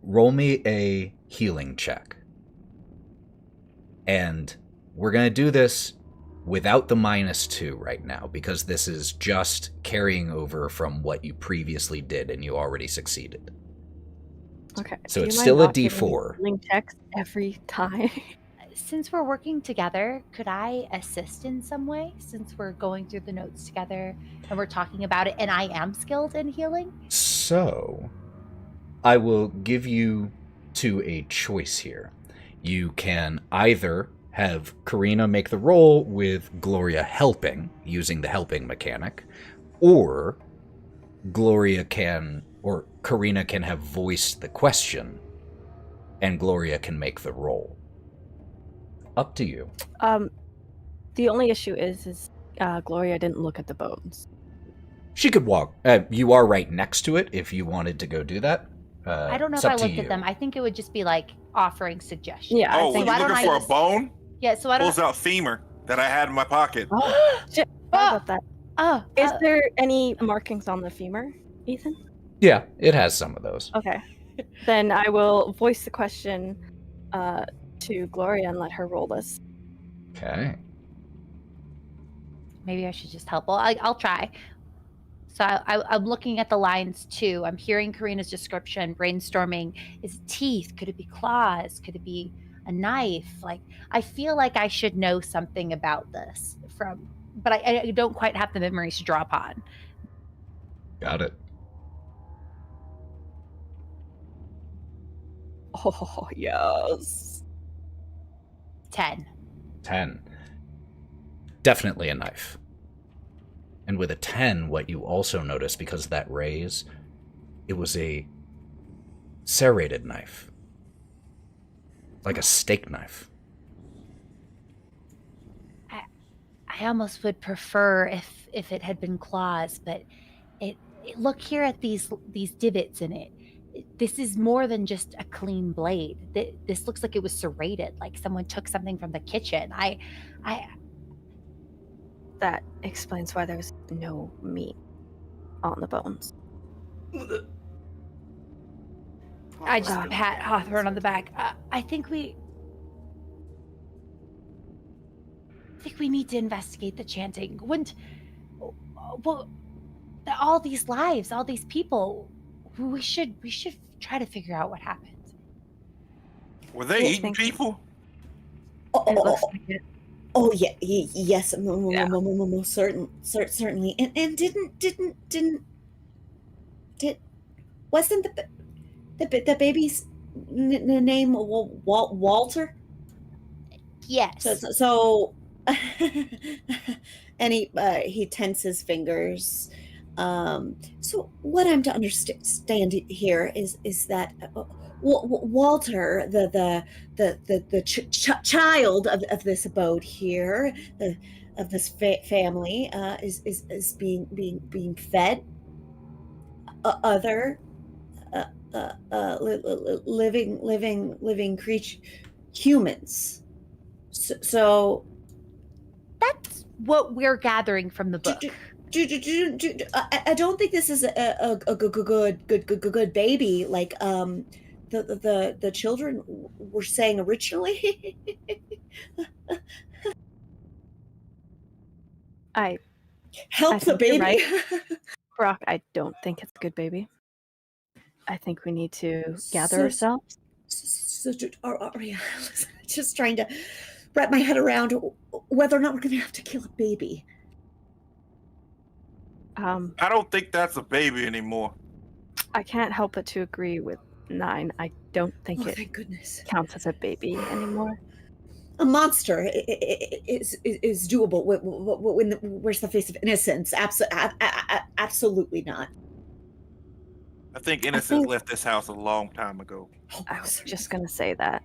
roll me a healing check. And we're going to do this without the -2 right now, because this is just carrying over from what you previously did and you already succeeded. Okay. So it's still a D4. Healing checks every time. Since we're working together, could I assist in some way? Since we're going through the notes together and we're talking about it, and I am skilled in healing? So, I will give you to a choice here. You can either have Karina make the roll with Gloria helping, using the helping mechanic, or Karina can have voiced the question, and Gloria can make the roll. Up to you. The only issue is Gloria didn't look at the bones. She could walk. You are right next to it if you wanted to go do that. I don't know if I looked at them. I think it would just be like offering suggestions. Yeah. Oh, I think you looking for a bone? Yeah, so I don't. Pulls out femur that I had in my pocket. Oh, shit. Sorry about that. Oh, Is there any markings on the femur, Ethan? Yeah, it has some of those. Okay. Then I will voice the question to Gloria and let her roll this. Okay. maybe I should just help. Well, I'll try. So I'm looking at the lines too. I'm hearing Karina's description, brainstorming. Is it teeth? Could it be claws? Could it be a knife? Like, I feel like I should know something about this but I don't quite have the memories to draw upon. Got it. Oh, yes. 10. 10. Definitely a knife. And with a 10, what you also notice, because of that raise, it was a serrated knife. Like a steak knife. I almost would prefer if it had been claws, but look here at these divots in it. This is more than just a clean blade. This looks like it was serrated, like someone took something from the kitchen. That explains why there's no meat on the bones. I just pat Hawthorne on the back. I think we need to investigate the chanting. All these lives, all these people, we should try to figure out what happened. Were they eating people? It looks like it. Oh yeah, yes, most certainly. And wasn't the baby's name Walter? Yes. So and he tenses fingers. So what I'm to understand here is that Walter, the child of this abode here, of this family, is being fed other living creature humans. So that's what we're gathering from the book. I don't think this is a good baby like the children were saying originally. I Help the baby. Right. Brawk, I don't think it's a good baby. I think we need to gather ourselves. Just trying to wrap my head around whether or not we're going to have to kill a baby. I don't think that's a baby anymore. I can't help but to agree with Nyne. I don't think Thank goodness. Counts as a baby anymore. A monster is doable. Where's the face of innocence? Absolutely not. I think innocence left this house a long time ago. I was just going to say that.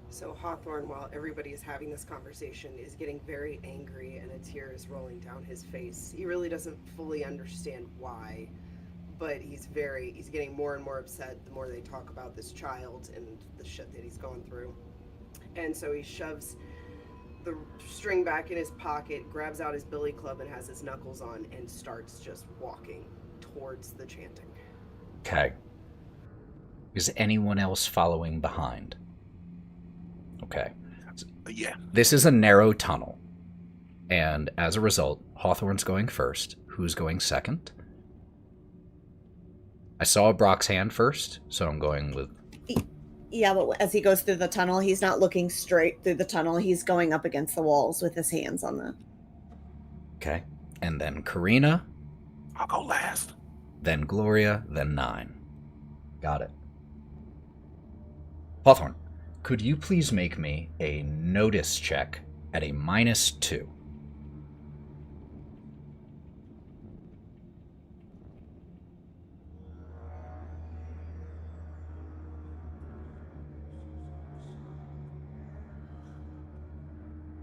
So Hawthorne, while everybody is having this conversation, is getting very angry and a tear is rolling down his face. He really doesn't fully understand why, but he's getting more and more upset the more they talk about this child and the shit that he's going through. And so he shoves the string back in his pocket, grabs out his billy club and has his knuckles on and starts just walking towards the chanting. Okay. Is anyone else following behind? Okay. Yeah. This is a narrow tunnel. And as a result, Hawthorne's going first. Who's going second? I saw Brawk's hand first, so I'm going with... Yeah, but as he goes through the tunnel, he's not looking straight through the tunnel. He's going up against the walls with his hands on the... Okay. And then Karina. I'll go last. Then Gloria. Then Nyne. Got it. Hawthorne, could you please make me a notice check at a -2?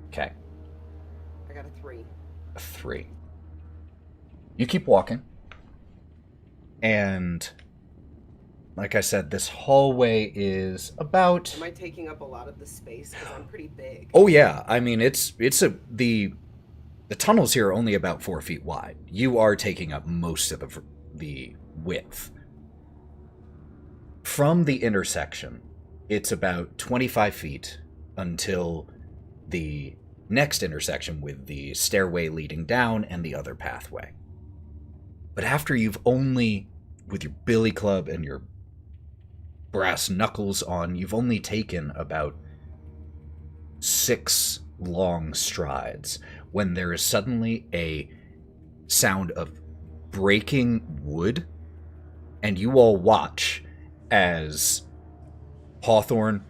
Okay. I got a 3. A 3. You keep walking. And like I said, this hallway is about... Am I taking up a lot of the space? Because I'm pretty big. Oh yeah, I mean the tunnels here are only about 4 feet wide. You are taking up most of the width. From the intersection, it's about 25 feet until the next intersection with the stairway leading down and the other pathway. But after you've only, with your billy club and your brass knuckles on, you've only taken about 6 long strides when there is suddenly a sound of breaking wood, and you all watch as Hawthorne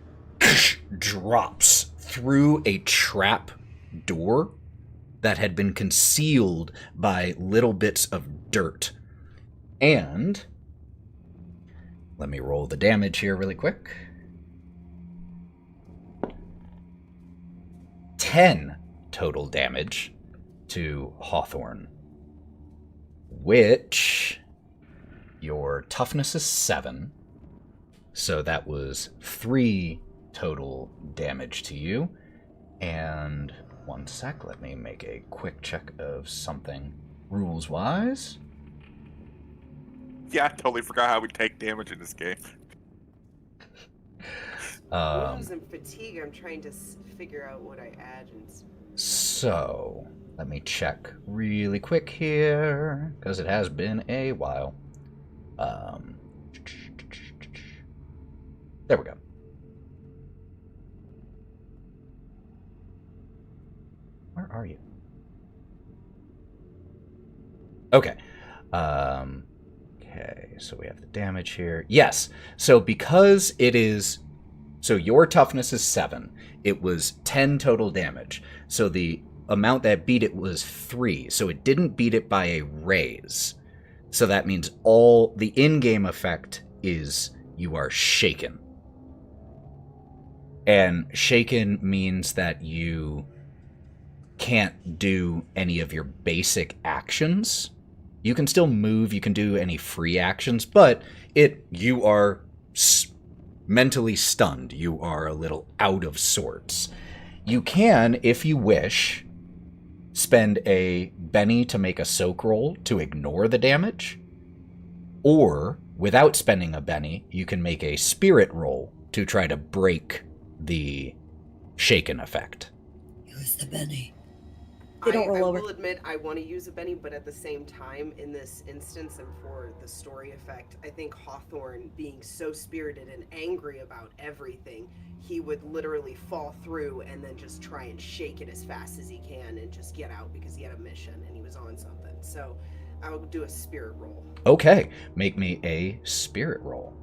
drops through a trap door that had been concealed by little bits of dirt. And let me roll the damage here really quick. 10 total damage to Hawthorne, which your toughness is 7. So that was 3 total damage to you. And 1 sec, let me make a quick check of something rules-wise. Yeah, I totally forgot how we take damage in this game. Wounds and fatigue, I'm trying to figure out what I add. So, let me check really quick here, because it has been a while. There we go. Where are you? Okay. Okay, so we have the damage here. Yes, so because it is... So your toughness is 7. It was 10 total damage. So the amount that beat it was 3. So it didn't beat it by a raise. So that means all the in-game effect is you are shaken. And shaken means that you can't do any of your basic actions. You can still move, you can do any free actions, but you are mentally stunned. You are a little out of sorts. You can, if you wish, spend a Benny to make a soak roll to ignore the damage, or without spending a Benny, you can make a spirit roll to try to break the shaken effect. Use the Benny. I over. will admit I want to use a Benny, but at the same time, in this instance and for the story effect, I think Hawthorne, being so spirited and angry about everything, he would literally fall through and then just try and shake it as fast as he can and just get out because he had a mission and he was on something. So I'll do a spirit roll. Okay, make me a spirit roll.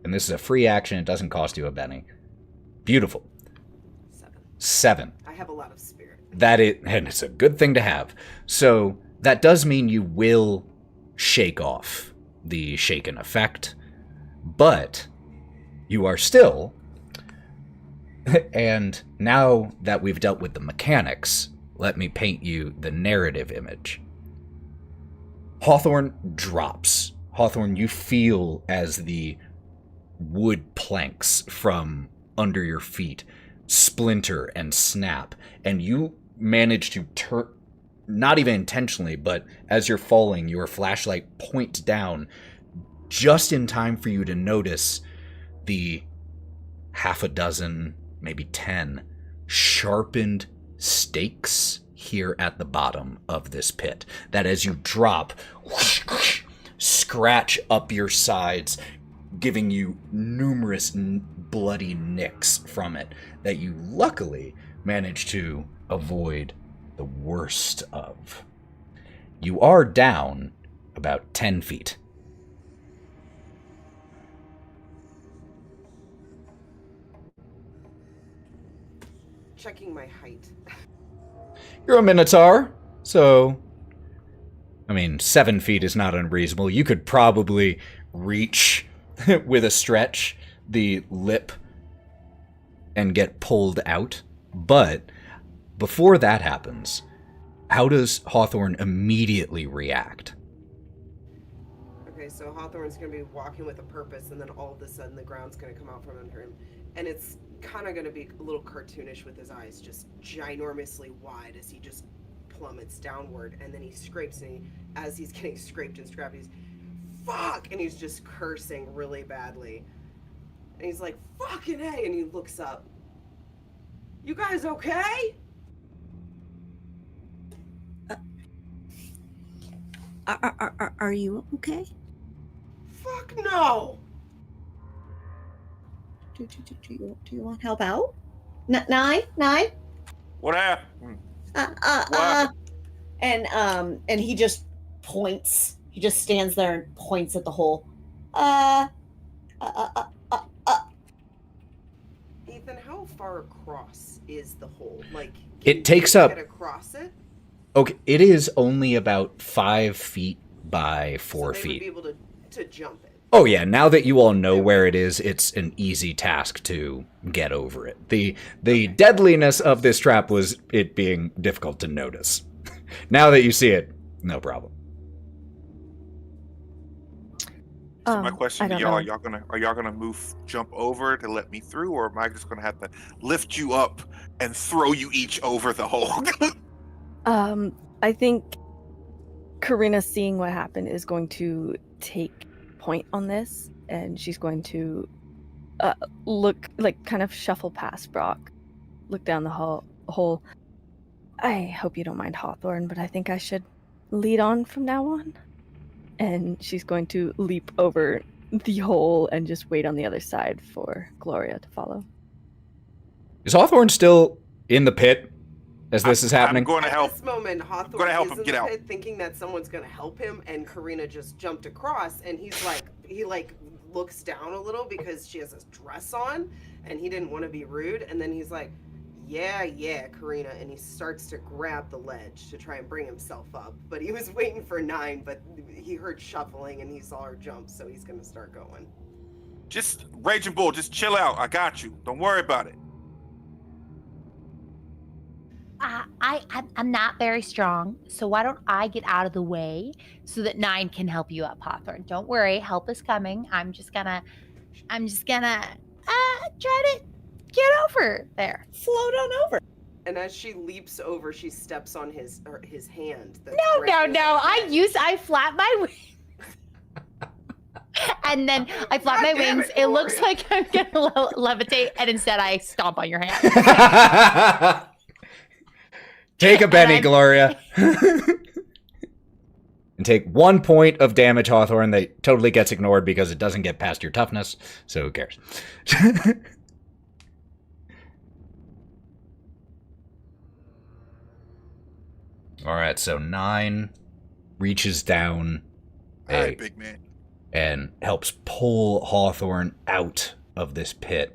And this is a free action. It doesn't cost you a Benny. Beautiful. 7. I have a lot of spirit. And it's a good thing to have. So that does mean you will shake off the shaken effect, but you are still... And now that we've dealt with the mechanics, let me paint you the narrative image. Hawthorne drops. Hawthorne, you feel as the wood planks from under your feet splinter and snap, and you manage to turn, not even intentionally, but as you're falling, your flashlight points down just in time for you to notice the half a dozen, maybe 10 sharpened stakes here at the bottom of this pit, that as you drop, whoosh, whoosh, scratch up your sides, giving you numerous bloody nicks from it that you luckily managed to avoid the worst of. You are down about 10 feet checking my height. You're a Minotaur, so... I mean, 7 feet is not unreasonable. You could probably reach, with a stretch, the lip and get pulled out. But before that happens, how does Hawthorne immediately react? Okay, so Hawthorne's going to be walking with a purpose, and then all of a sudden the ground's going to come out from under him. And it's kind of going to be a little cartoonish with his eyes just ginormously wide as he just plummets downward. And then he scrapes, and as he's getting scraped and scrapped, he's, fuck! And he's just cursing really badly. And he's like, fucking A! And he looks up. You guys okay? Are you okay? Fuck no! Do you want help out? Nyne? What happened? And he just points. He just stands there and points at the hole. Ethan, how far across is the hole? Like, It takes up... get across it? Okay, it is only about 5 feet by 4 so they feet. would be able to jump it. Oh yeah, now that you all know where it is, it's an easy task to get over it. The deadliness of this trap was it being difficult to notice. Now that you see it, no problem. So my question to y'all: know. are y'all gonna jump over to let me through, or am I just gonna have to lift you up and throw you each over the hole? I think Karina, seeing what happened, is going to take point on this, and she's going to look, like, kind of shuffle past Brawk, look down the hole. I hope you don't mind, Hawthorne, but I think I should lead on from now on. And she's going to leap over the hole and just wait on the other side for Gloria to follow. Is Hawthorne still in the pit as this is happening? I'm going to help. At this moment, Hawthorne Gonna help is him in get the out. pit thinking that someone's going to help him, and Karina just jumped across, and he looks down a little because she has a dress on, and he didn't want to be rude, and then he's like, yeah, Karina, and he starts to grab the ledge to try and bring himself up, but he was waiting for Nyne, but he heard shuffling, and he saw her jump, so he's going to start going. Just Raging Bull, just chill out. I got you. Don't worry about it. I'm not very strong, so why don't I get out of the way so that Nyne can help you up, Hawthorne? Don't worry, help is coming. I'm just gonna try to get over there. Float on over. And as she leaps over, she steps on his hand. No. I flap my wings. And then I flap my wings. It looks like I'm gonna levitate, and instead I stomp on your hand. Take a Benny, Gloria. And take 1 point of damage, Hawthorne, that totally gets ignored because it doesn't get past your toughness, so who cares? Alright, so Nyne reaches down All right, big man. and helps pull Hawthorne out of this pit.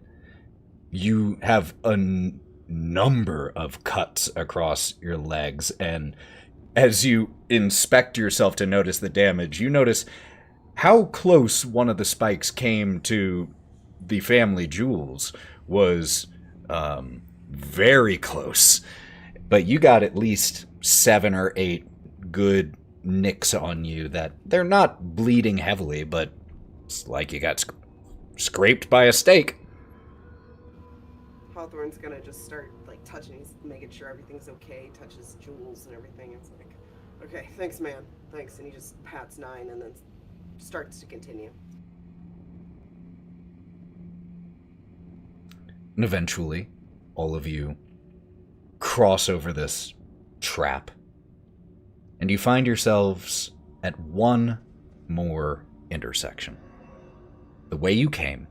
You have a number of cuts across your legs, and as you inspect yourself to notice the damage, you notice how close one of the spikes came to the family jewels was very close. But you got at least 7 or 8 good nicks on you that they're not bleeding heavily, but it's like you got scraped by a stake. Hawthorne's gonna just start like touching, he's making sure everything's okay, touches jewels and everything. It's like, okay, thanks, man, thanks. And he just pats Nyne and then starts to continue. And eventually, all of you cross over this trap, and you find yourselves at one more intersection. The way you came,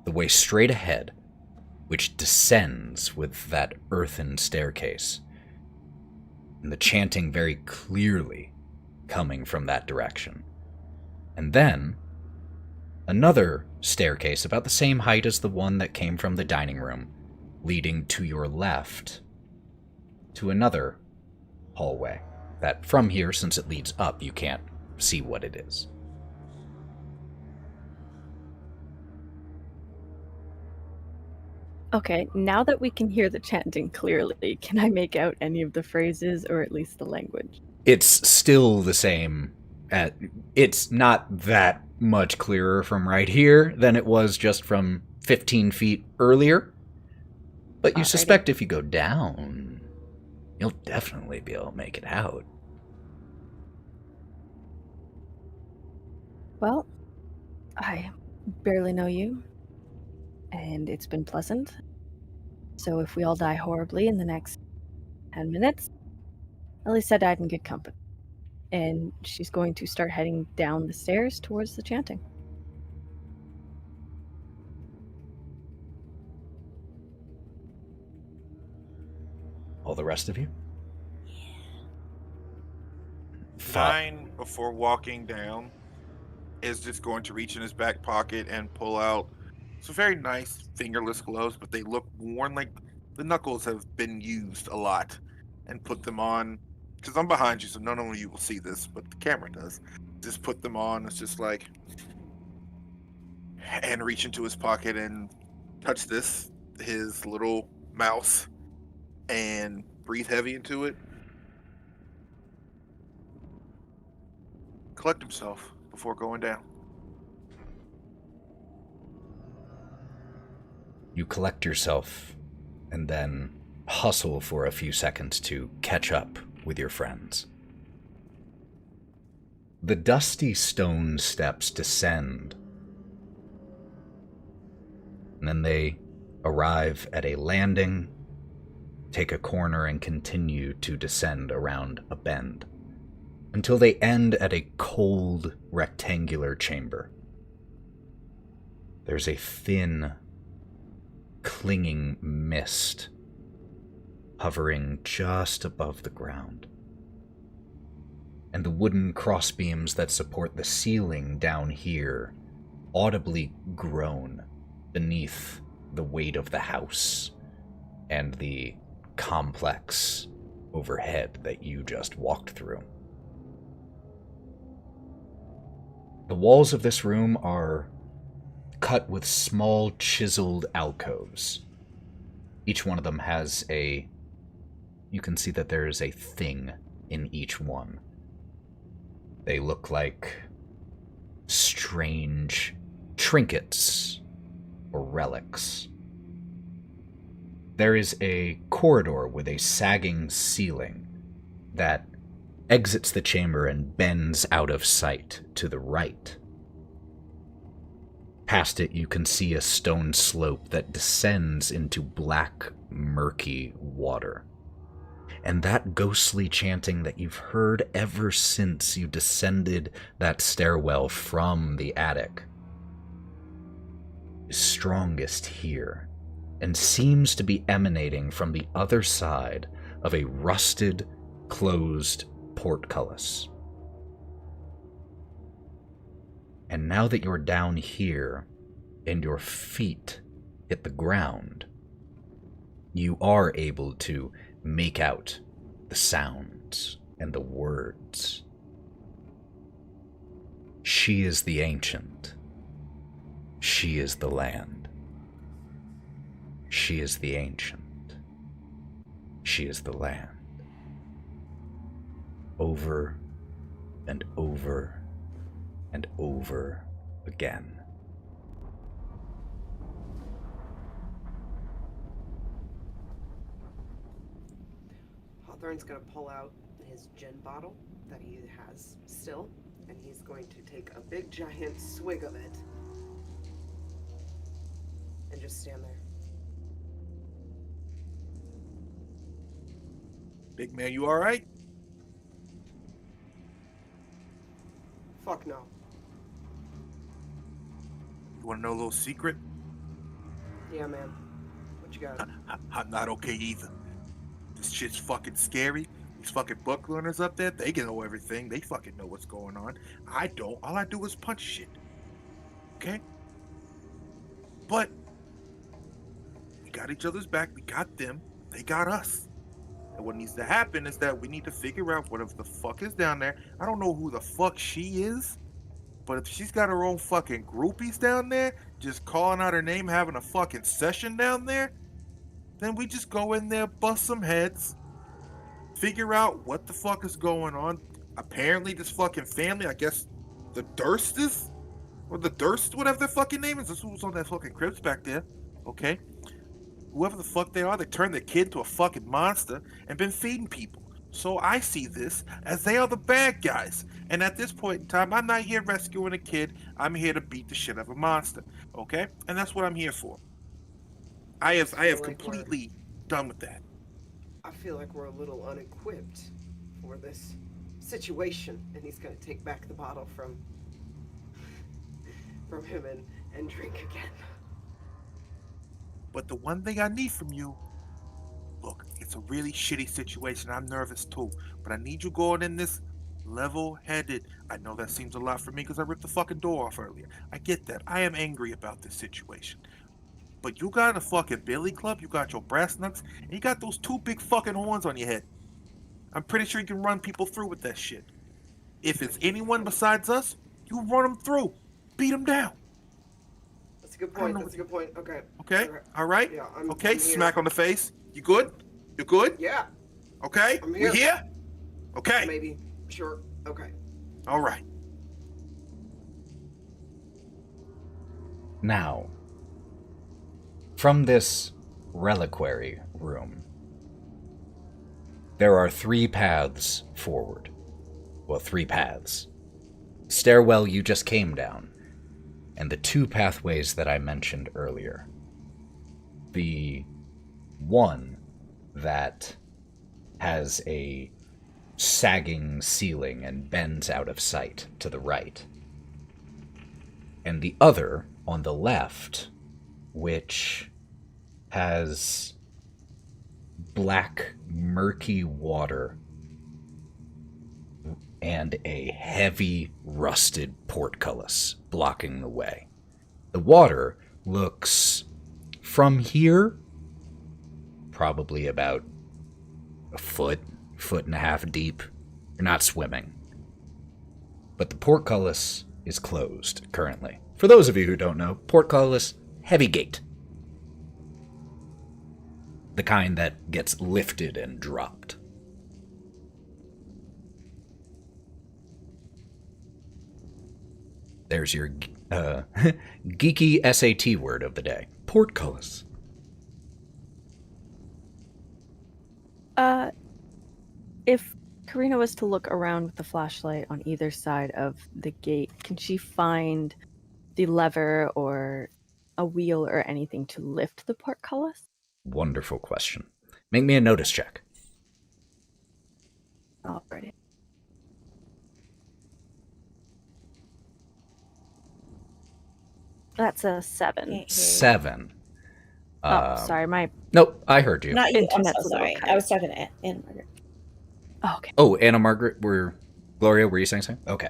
the way straight ahead, which descends with that earthen staircase, and the chanting very clearly coming from that direction. And then, another staircase about the same height as the one that came from the dining room leading to your left to another hallway that from here, since it leads up, you can't see what it is. Okay, now that we can hear the chanting clearly, can I make out any of the phrases or at least the language? It's still the same. It's not that much clearer from right here than it was just from 15 feet earlier. But you suspect if you go down, you'll definitely be able to make it out. Well, I barely know you, and it's been pleasant. So if we all die horribly in the next 10 minutes, at least I died in good company. And she's going to start heading down the stairs towards the chanting. All the rest of you? Nyne, before walking down, is just going to reach in his back pocket and pull out some very nice fingerless gloves, but they look worn, like the knuckles have been used a lot, and put them on. Because I'm behind you, so none of you will see this, but the camera does. Just put them on. It's just like, and reach into his pocket and touch his little mouse, and breathe heavy into it. Collect himself before going down. You collect yourself and then hustle for a few seconds to catch up with your friends. The dusty stone steps descend, and then they arrive at a landing, take a corner, and continue to descend around a bend until they end at a cold, rectangular chamber. There's a thin, clinging mist hovering just above the ground, and the wooden crossbeams that support the ceiling down here audibly groan beneath the weight of the house and the complex overhead that you just walked through. The walls of this room are cut with small chiseled alcoves. Each one of them has you can see that there is a thing in each one. They look like strange trinkets or relics. There is a corridor with a sagging ceiling that exits the chamber and bends out of sight to the right. Past it, you can see a stone slope that descends into black, murky water. And that ghostly chanting that you've heard ever since you descended that stairwell from the attic is strongest here, and seems to be emanating from the other side of a rusted, closed portcullis. And now that you're down here and your feet hit the ground, you are able to make out the sounds and the words. She is the ancient. She is the land. She is the ancient. She is the land. Over and over and over again. Hawthorne's going to pull out his gin bottle that he has still, and he's going to take a big giant swig of it and just stand there. Big man, you alright? Fuck no. You want to know a little secret? Yeah, man. What you got? I'm not okay either. This shit's fucking scary. These fucking book learners up there, they know everything. They fucking know what's going on. I don't. All I do is punch shit. Okay? But got each other's back. We got them. They got us. And what needs to happen is that we need to figure out whatever the fuck is down there. I don't know who the fuck she is, but if she's got her own fucking groupies down there, just calling out her name, having a fucking session down there, then we just go in there, bust some heads, figure out what the fuck is going on. Apparently this fucking family, I guess the Durstes? Or the Durst, whatever their fucking name is. This was on that fucking cribs back there. Okay? Whoever the fuck they are, they turned their kid into a fucking monster and been feeding people. So I see this as they are the bad guys. And at this point in time, I'm not here rescuing a kid. I'm here to beat the shit out of a monster. Okay? And that's what I'm here for. I have completely done with that. I feel like we're a little unequipped for this situation, and he's gonna take back the bottle from him and drink again. But the one thing I need from you, look, it's a really shitty situation. I'm nervous too, but I need you going in this level-headed. I know that seems a lot for me because I ripped the fucking door off earlier. I get that. I am angry about this situation. But you got a fucking billy club, you got your brass knucks, and you got those 2 big fucking horns on your head. I'm pretty sure you can run people through with that shit. If it's anyone besides us, you run them through. Beat them down. That's a good point. That's a good point. Okay. Okay? All right? Yeah, okay, I'm smack on the face. You good? You good? Yeah. Okay? I'm here. We here? Okay. Maybe. Sure. Okay. All right. Now, from this reliquary room, there are 3 paths forward. Well, 3 paths. Stairwell you just came down, and the 2 pathways that I mentioned earlier. The one that has a sagging ceiling and bends out of sight to the right, and the other on the left, which has black, murky water and a heavy, rusted portcullis blocking the way. The water looks, from here, probably about a foot and a half deep. You're not swimming. But the portcullis is closed currently. For those of you who don't know, portcullis, heavy gate. The kind that gets lifted and dropped. There's your geeky SAT word of the day. Portcullis. If Karina was to look around with the flashlight on either side of the gate, can she find the lever or a wheel or anything to lift the portcullis? Wonderful question. Make me a notice check. Alrighty. That's a 7. 7. Sorry, my... Nope, I heard you. Not you. I'm Internet's so a little sorry. tight. I was talking to Anna Margaret. Oh, okay. Oh, Anna Margaret, Gloria, were you saying something? Okay.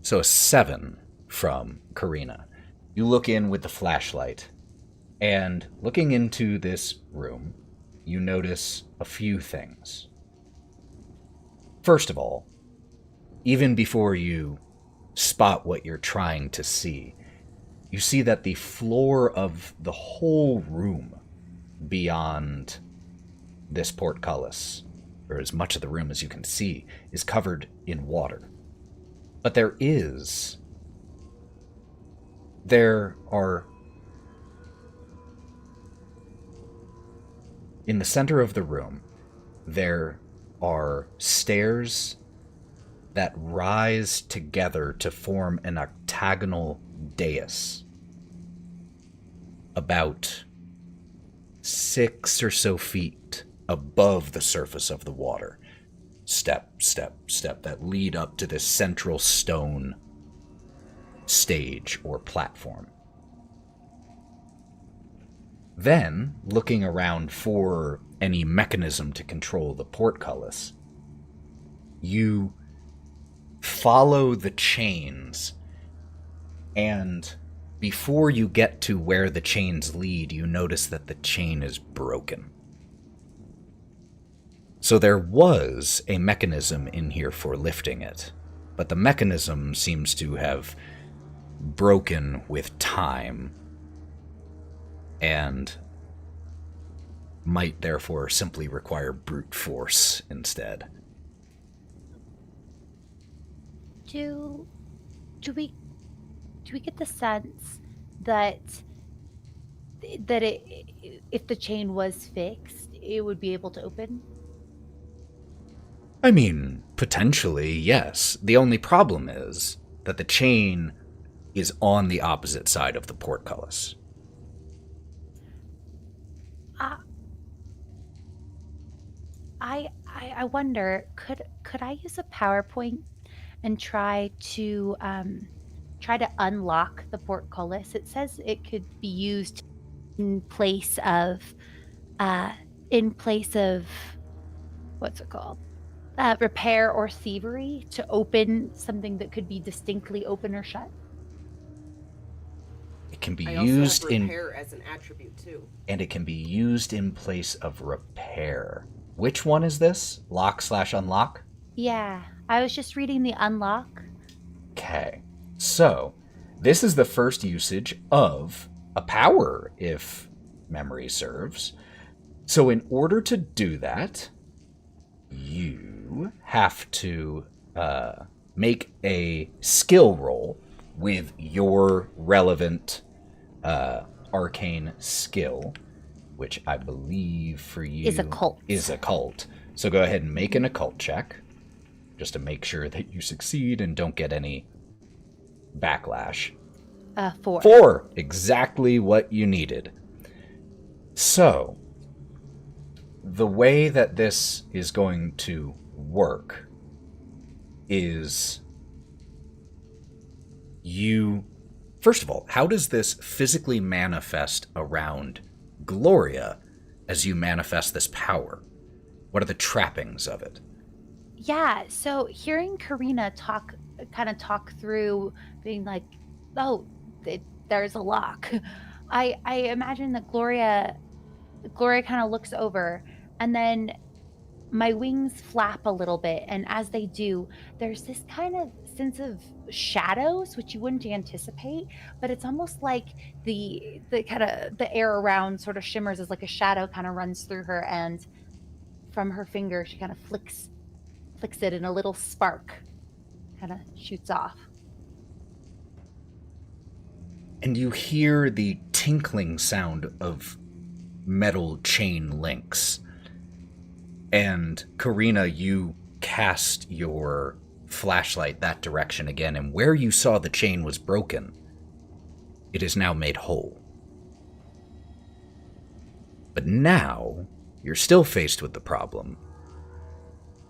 So a 7 from Karina. You look in with the flashlight, and looking into this room, you notice a few things. First of all, even before you spot what you're trying to see, you see that the floor of the whole room beyond this portcullis, or as much of the room as you can see, is covered in water. But there are, in the center of the room, there are stairs that rise together to form an octagonal dais about 6 or so feet above the surface of the water. Step, that lead up to this central stone stage or platform. Then, looking around for any mechanism to control the portcullis, you follow the chains, and before you get to where the chains lead, you notice that the chain is broken. So there was a mechanism in here for lifting it, but the mechanism seems to have broken with time and might therefore simply require brute force instead. Do we get the sense that if the chain was fixed, it would be able to open? I mean, potentially, yes. The only problem is that the chain is on the opposite side of the portcullis. I wonder, could I use a PowerPoint and try to unlock the portcullis? It says it could be used in place of what's it called? Repair or thievery, to open something that could be distinctly open or shut. It can be I used also have in repair as an attribute too. and it can be used in place of repair. Which one is this? Lock/unlock? Yeah, I was just reading the unlock. Okay. So, this is the first usage of a power, if memory serves. So in order to do that, you have to make a skill roll with your relevant arcane skill, which I believe for you Is occult. So go ahead and make an occult check, just to make sure that you succeed and don't get any backlash. 4. 4! Exactly what you needed. So, the way that this is going to work is you... First of all, how does this physically manifest around Gloria as you manifest this power? What are the trappings of it? Yeah, so hearing Karina talk through being like, oh, there's a lock. I imagine that Gloria kind of looks over, and then my wings flap a little bit, and as they do, there's this kind of sense of shadows, which you wouldn't anticipate, but it's almost like the air around sort of shimmers as like a shadow kind of runs through her, and from her finger she kind of flicks it, and a little spark kind of shoots off. And you hear the tinkling sound of metal chain links. And Karina, you cast your flashlight that direction again, and where you saw the chain was broken, it is now made whole. But now, you're still faced with the problem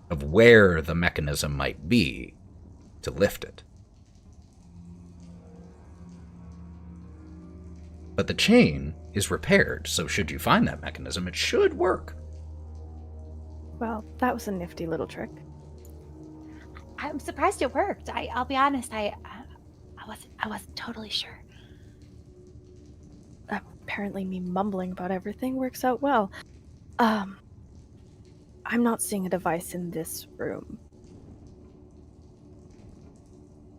of where the mechanism might be to lift it. But the chain is repaired, so should you find that mechanism, it should work. Well, that was a nifty little trick. I'm surprised it worked. I'll be honest, I wasn't totally sure. Apparently me mumbling about everything works out well. I'm not seeing a device in this room.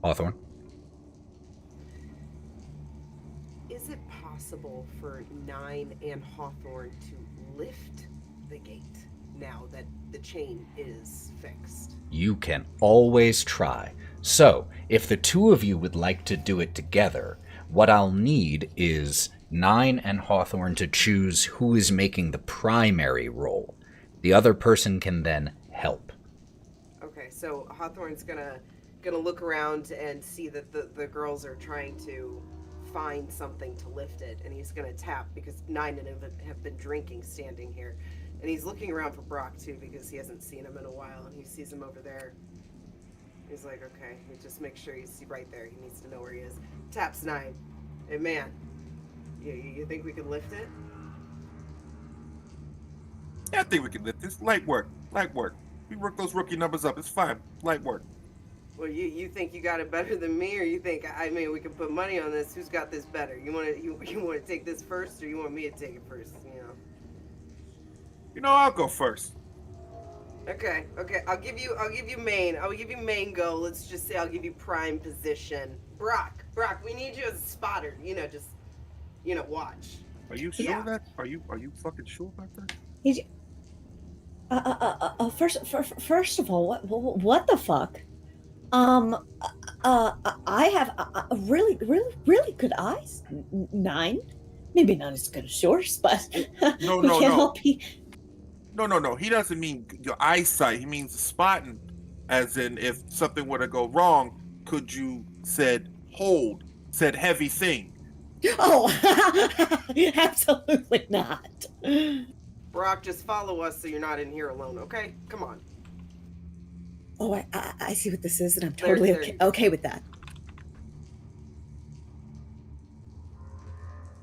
Hawthorne? Is it possible for Nyne and Hawthorne to lift the gate now that the chain is fixed? You can always try. So, if the two of you would like to do it together, what I'll need is Nyne and Hawthorne to choose who is making the primary roll. The other person can then help. Okay, so Hawthorne's gonna look around and see that the girls are trying to find something to lift it, and he's gonna tap because Nyne and him have been drinking standing here. And he's looking around for Brawk too because he hasn't seen him in a while, and he sees him over there. He's like, okay, he just make sure he's right there. He needs to know where he is. Taps Nyne. Hey man, you think we can lift it? Yeah, I think we can lift this. Light work. We work those rookie numbers up. It's fine. Light work. Well, you think you got it better than me, or you think we can put money on this? Who's got this better? You want to take this first, or you want me to take it first? I'll go first. Okay. I'll give you main. I'll give you main go. Let's just say I'll give you prime position. Brawk, we need you as a spotter. Watch. Are you sure that? Are you fucking sure about that? First of all, what the fuck? I have really good eyes. Nyne, maybe not as good as yours, but No. No. He doesn't mean your eyesight. He means spotting, as in if something were to go wrong, could you said heavy thing. Oh, absolutely not. Brawk, just follow us so you're not in here alone. Okay, come on. Oh, I see what this is, and I'm totally okay with that.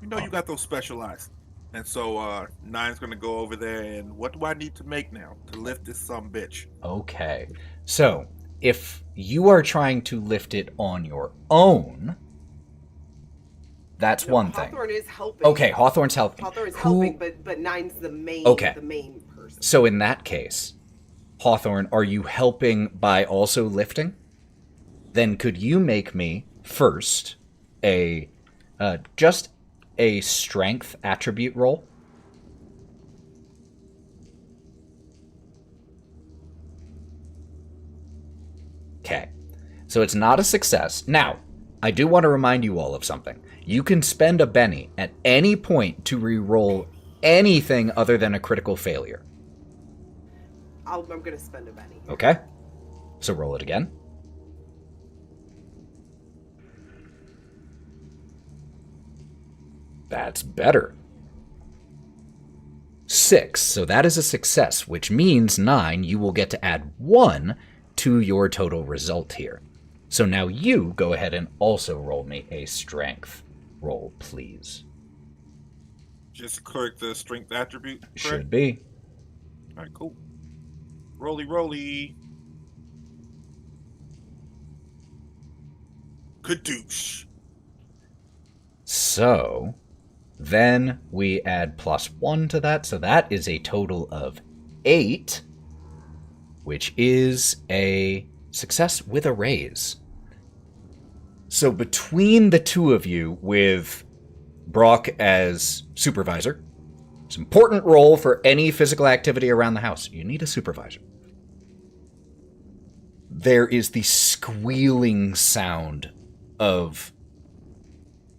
You got those special eyes. And so Nyne's going to go over there, and what do I need to make now to lift this sumbitch? Okay. So, if you are trying to lift it on your own, that's one thing. Hawthorne is helping. Okay, Hawthorne's helping. Hawthorne's helping, but Nyne's the main person. So in that case, Hawthorne, are you helping by also lifting? Then could you make me first just a strength attribute roll? Okay. So it's not a success. Now, I do want to remind you all of something. You can spend a Benny at any point to re-roll anything other than a critical failure. I'm going to spend a Benny. Okay. So roll it again. That's better. 6. So that is a success, which means, Nyne, you will get to add 1 to your total result here. So now you go ahead and also roll me a strength roll, please. Just correct the strength attribute? Correct? Should be. All right, cool. Rolly. Kadoosh. So then we add +1 to that, so that is a total of 8, which is a success with a raise. So between the two of you, with Brawk as supervisor, it's an important role for any physical activity around the house. You need a supervisor. There is the squealing sound of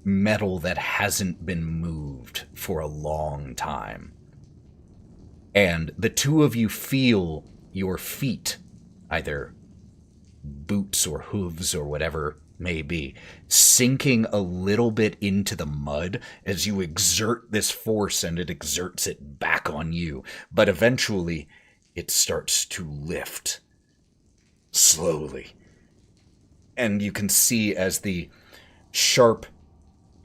metal that hasn't been moved for a long time. And the two of you feel your feet, either boots or hooves or whatever may be, sinking a little bit into the mud as you exert this force, and it exerts it back on you. But eventually, it starts to lift slowly. And you can see as the sharp,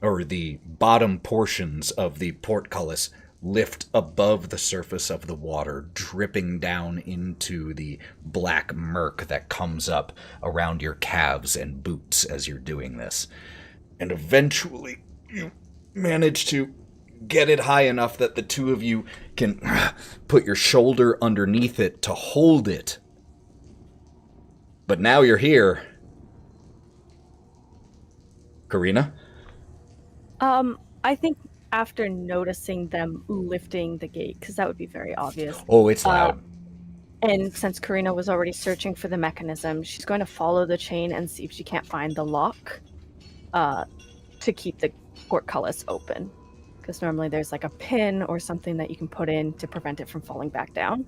or the bottom portions of the portcullis lift above the surface of the water, dripping down into the black murk that comes up around your calves and boots as you're doing this. And eventually, you manage to get it high enough that the two of you can put your shoulder underneath it to hold it. But now you're here. Karina? I think after noticing them lifting the gate, because that would be very obvious. Oh, it's loud. And since Karina was already searching for the mechanism, she's going to follow the chain and see if she can't find the lock to keep the portcullis open. Because normally there's like a pin or something that you can put in to prevent it from falling back down.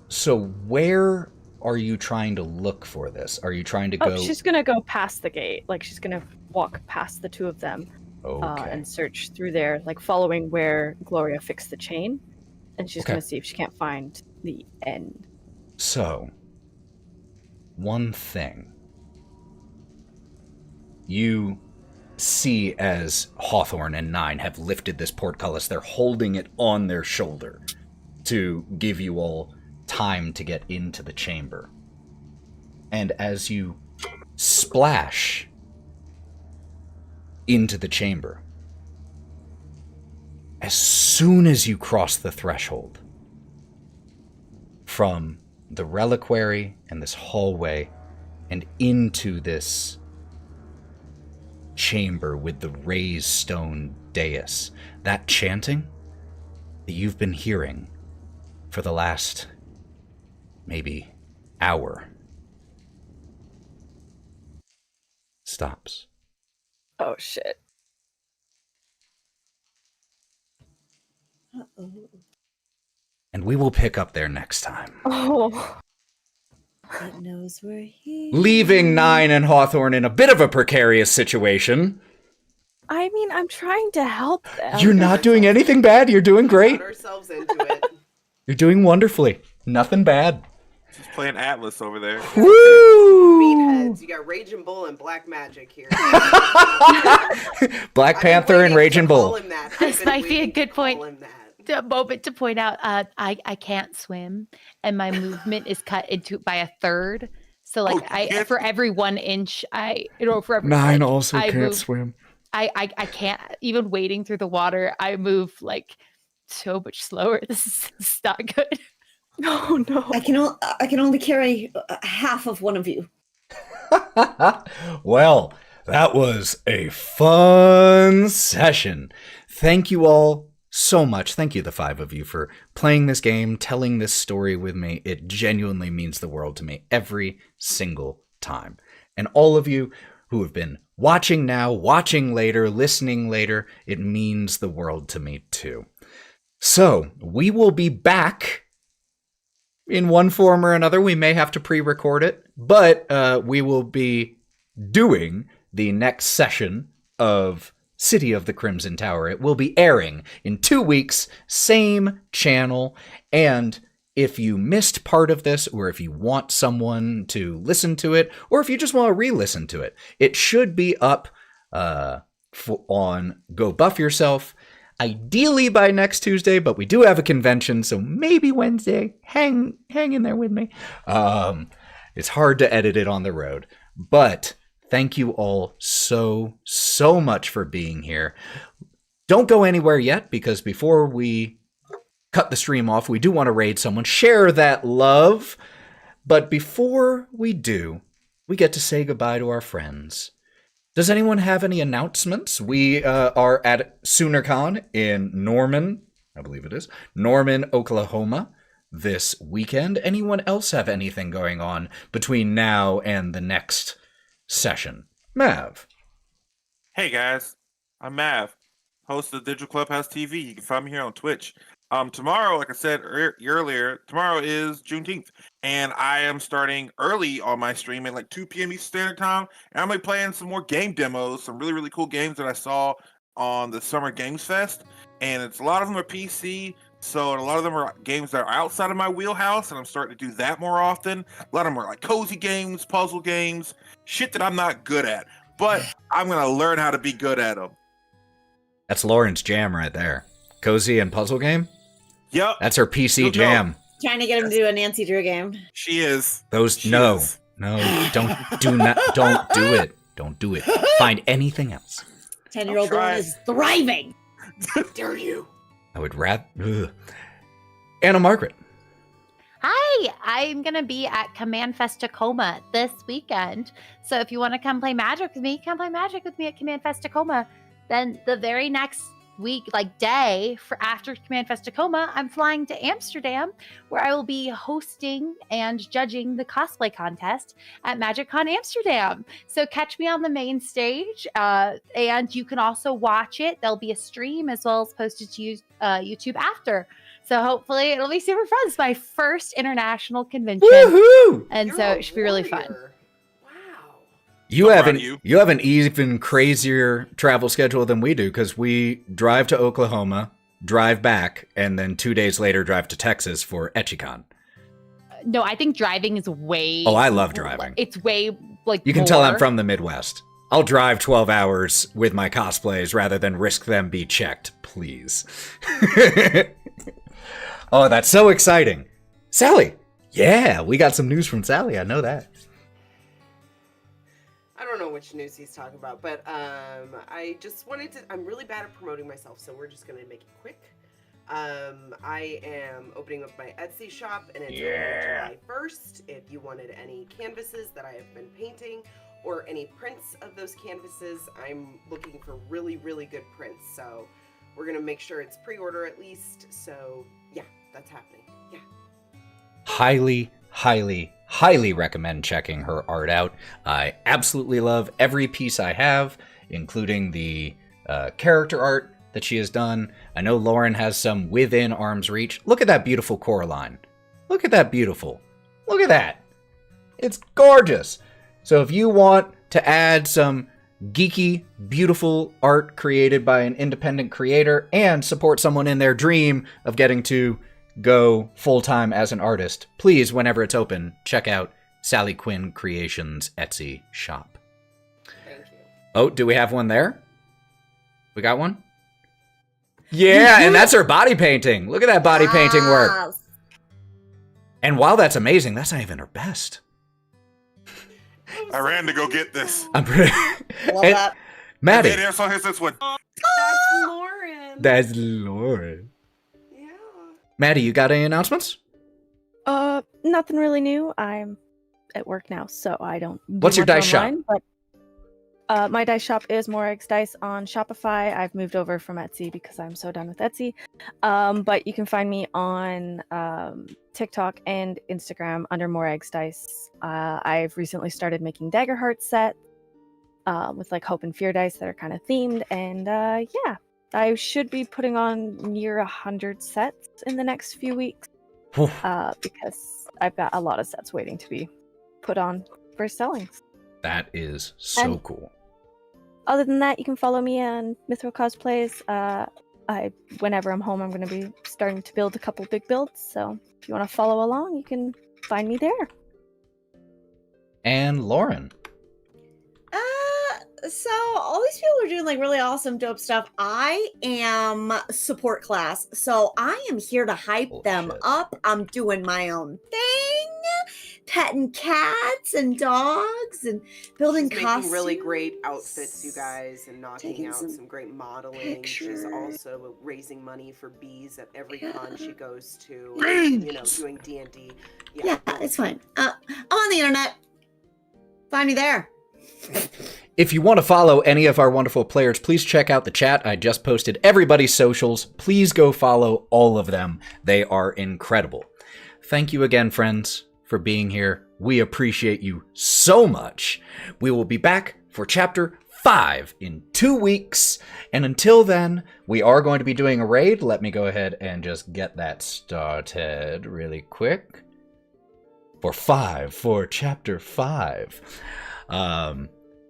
So where are you trying to look for this? Are you trying to go... She's going to go past the gate. Like, she's going to walk past the two of them. Okay. And search through there, like following where Gloria fixed the chain. And she's going to see if she can't find the end. So, one thing. You see as Hawthorne and Nyne have lifted this portcullis, they're holding it on their shoulder to give you all time to get into the chamber. And as you splash into the chamber. As soon as you cross the threshold, from the reliquary and this hallway and into this chamber with the raised stone dais, that chanting that you've been hearing for the last maybe hour stops. Oh shit. Uh-oh. And we will pick up there next time. Oh. It knows we're here. Leaving Nyne and Hawthorne in a bit of a precarious situation. I mean, I'm trying to help them. You're not doing anything bad. You're doing great. Got ourselves into it. You're doing wonderfully. Nothing bad. She's playing Atlas over there. Woo! Meatheads. You got Raging Bull and Black Magic here. Black Panther and Raging Bull. This might be a good point. A moment to point out, I can't swim, and my movement is cut into by a third. So like for every 1 inch, for every Nyne like, also I can't move, swim. I can't even wading through the water. I move like so much slower. This is not good. Oh no. I can only carry half of one of you. Well, that was a fun session. Thank you all so much. Thank you, the 5 of you, for playing this game, telling this story with me. It genuinely means the world to me every single time. And all of you who have been watching now, watching later, listening later, it means the world to me too. So, we will be back in one form or another. We may have to pre-record it, but we will be doing the next session of City of the Crimson Tower. It will be airing in 2 weeks, same channel, and if you missed part of this, or if you want someone to listen to it, or if you just want to re-listen to it, it should be up on Go Buff Yourself, ideally by next Tuesday, but we do have a convention, so maybe Wednesday. Hang in there with me. It's hard to edit it on the road, but thank you all so much for being here. Don't go anywhere yet, because before we cut the stream off, we do want to raid someone, share that love. But before we do, we get to say goodbye to our friends. Does anyone have any announcements? We are at SoonerCon in Norman, I believe it is, Norman, Oklahoma, this weekend. Anyone else have anything going on between now and the next session? Mav. Hey guys, I'm Mav, host of Digital Clubhouse TV. You can find me here on Twitch. Tomorrow, like I said earlier, tomorrow is Juneteenth, and I am starting early on my stream at like 2 p.m. Eastern Standard Time, and I'm gonna be playing some more game demos, some really cool games that I saw on the Summer Games Fest, and a lot of them are PC, so a lot of them are games that are outside of my wheelhouse, and I'm starting to do that more often. A lot of them are like cozy games, puzzle games, shit that I'm not good at, but I'm gonna learn how to be good at them. That's Lauren's jam right there. Cozy and puzzle game? Yep. That's her PC jam. Trying to get him to do a Nancy Drew game. She is. No, don't do it. Don't do it. Find anything else. 10-year-old Lauren is thriving. Dare you? I would rather. Anna Margaret. Hi, I'm going to be at Command Fest Tacoma this weekend. So if you want to come play Magic with me, come play Magic with me at Command Fest Tacoma. Then the very next week, like day for after Command Fest Tacoma, I'm flying to Amsterdam, where I will be hosting and judging the cosplay contest at MagicCon Amsterdam. So catch me on the main stage, and you can also watch it. There'll be a stream as well as posted to YouTube after. So hopefully it'll be super fun. It's my first international convention. Woohoo! And so it should be really fun. Wow. You have an even crazier travel schedule than we do, because we drive to Oklahoma, drive back, and then 2 days later drive to Texas for EchiCon. No, I think driving is way... Oh, I love driving. It's way, like, You can tell I'm from the Midwest. I'll drive 12 hours with my cosplays rather than risk them be checked, please. Oh, that's so exciting. Sally! Yeah, we got some news from Sally, I know that. which news he's talking about, but I just wanted to. I'm really bad at promoting myself, so we're just gonna make it quick. I am opening up my Etsy shop, and it's opening July 1st. If you wanted any canvases that I have been painting, or any prints of those canvases, I'm looking for really, really good prints. So we're gonna make sure it's pre-order at least. So yeah, that's happening. Yeah. Highly, highly, highly recommend checking her art out. I absolutely love every piece I have, including the character art that she has done. I know Lauren has some within arm's reach. Look at that beautiful Coraline. Look at that beautiful. Look at that. It's gorgeous. So if you want to add some geeky, beautiful art created by an independent creator and support someone in their dream of getting to go full-time as an artist, please, whenever it's open, check out SallyQuinnCreations Etsy shop. Thank you. Oh, do we have one there? We got one? Yeah, and that's her body painting. Look at that body painting work. Yes. And while that's amazing, that's not even her best. I ran to go get this. I'm pretty... Love And that. Matty. And so here's this one. That's Lauren. That's Lauren. Yeah. Matty, you got any announcements? Nothing really new. I'm at work now, so I don't. do What's your much dice shop? online, But my dice shop is More Eggs Dice on Shopify. I've moved over from Etsy because I'm so done with Etsy. But you can find me on TikTok and Instagram under More Eggs Dice. I've recently started making Dagger Heart sets with like Hope and Fear dice that are kind of themed, and yeah, I should be putting on near 100 sets in the next few weeks. Because I've got a lot of sets waiting to be put on for selling. That is so And- cool. Other than that, you can follow me on Mythro Cosplays. Whenever I'm home, I'm going to be starting to build a couple big builds. So if you want to follow along, you can find me there. And Lauren. So all these people are doing like really awesome, dope stuff. I am support class, so I am here to hype them Bullshit. up. I'm doing my own thing, petting cats and dogs and building She's costumes. making really great outfits, you guys, and knocking Taking out some some great modeling. pictures. She's also raising money for bees at every con she goes to. Bees! You know, doing D&D. Yeah, it's fine. I'm on the internet. Find me there. If you want to follow any of our wonderful players, please check out the chat. I just posted everybody's socials. Please go follow all of them. They are incredible. Thank you again, friends, for being here. We appreciate you so much. We will be back for Chapter 5 in 2 weeks. And until then, we are going to be doing a raid. Let me go ahead and just get that started really quick. For Chapter 5.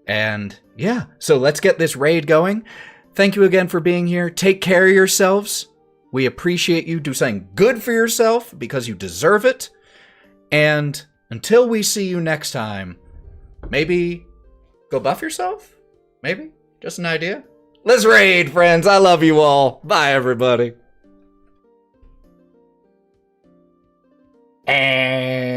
And yeah, so let's get this raid going. Thank you again for being here. Take care of yourselves. We appreciate you. Do something good for yourself because you deserve it. And until we see you next time, maybe go buff yourself? Maybe? Just an idea? Let's raid, friends. I love you all. Bye, everybody. And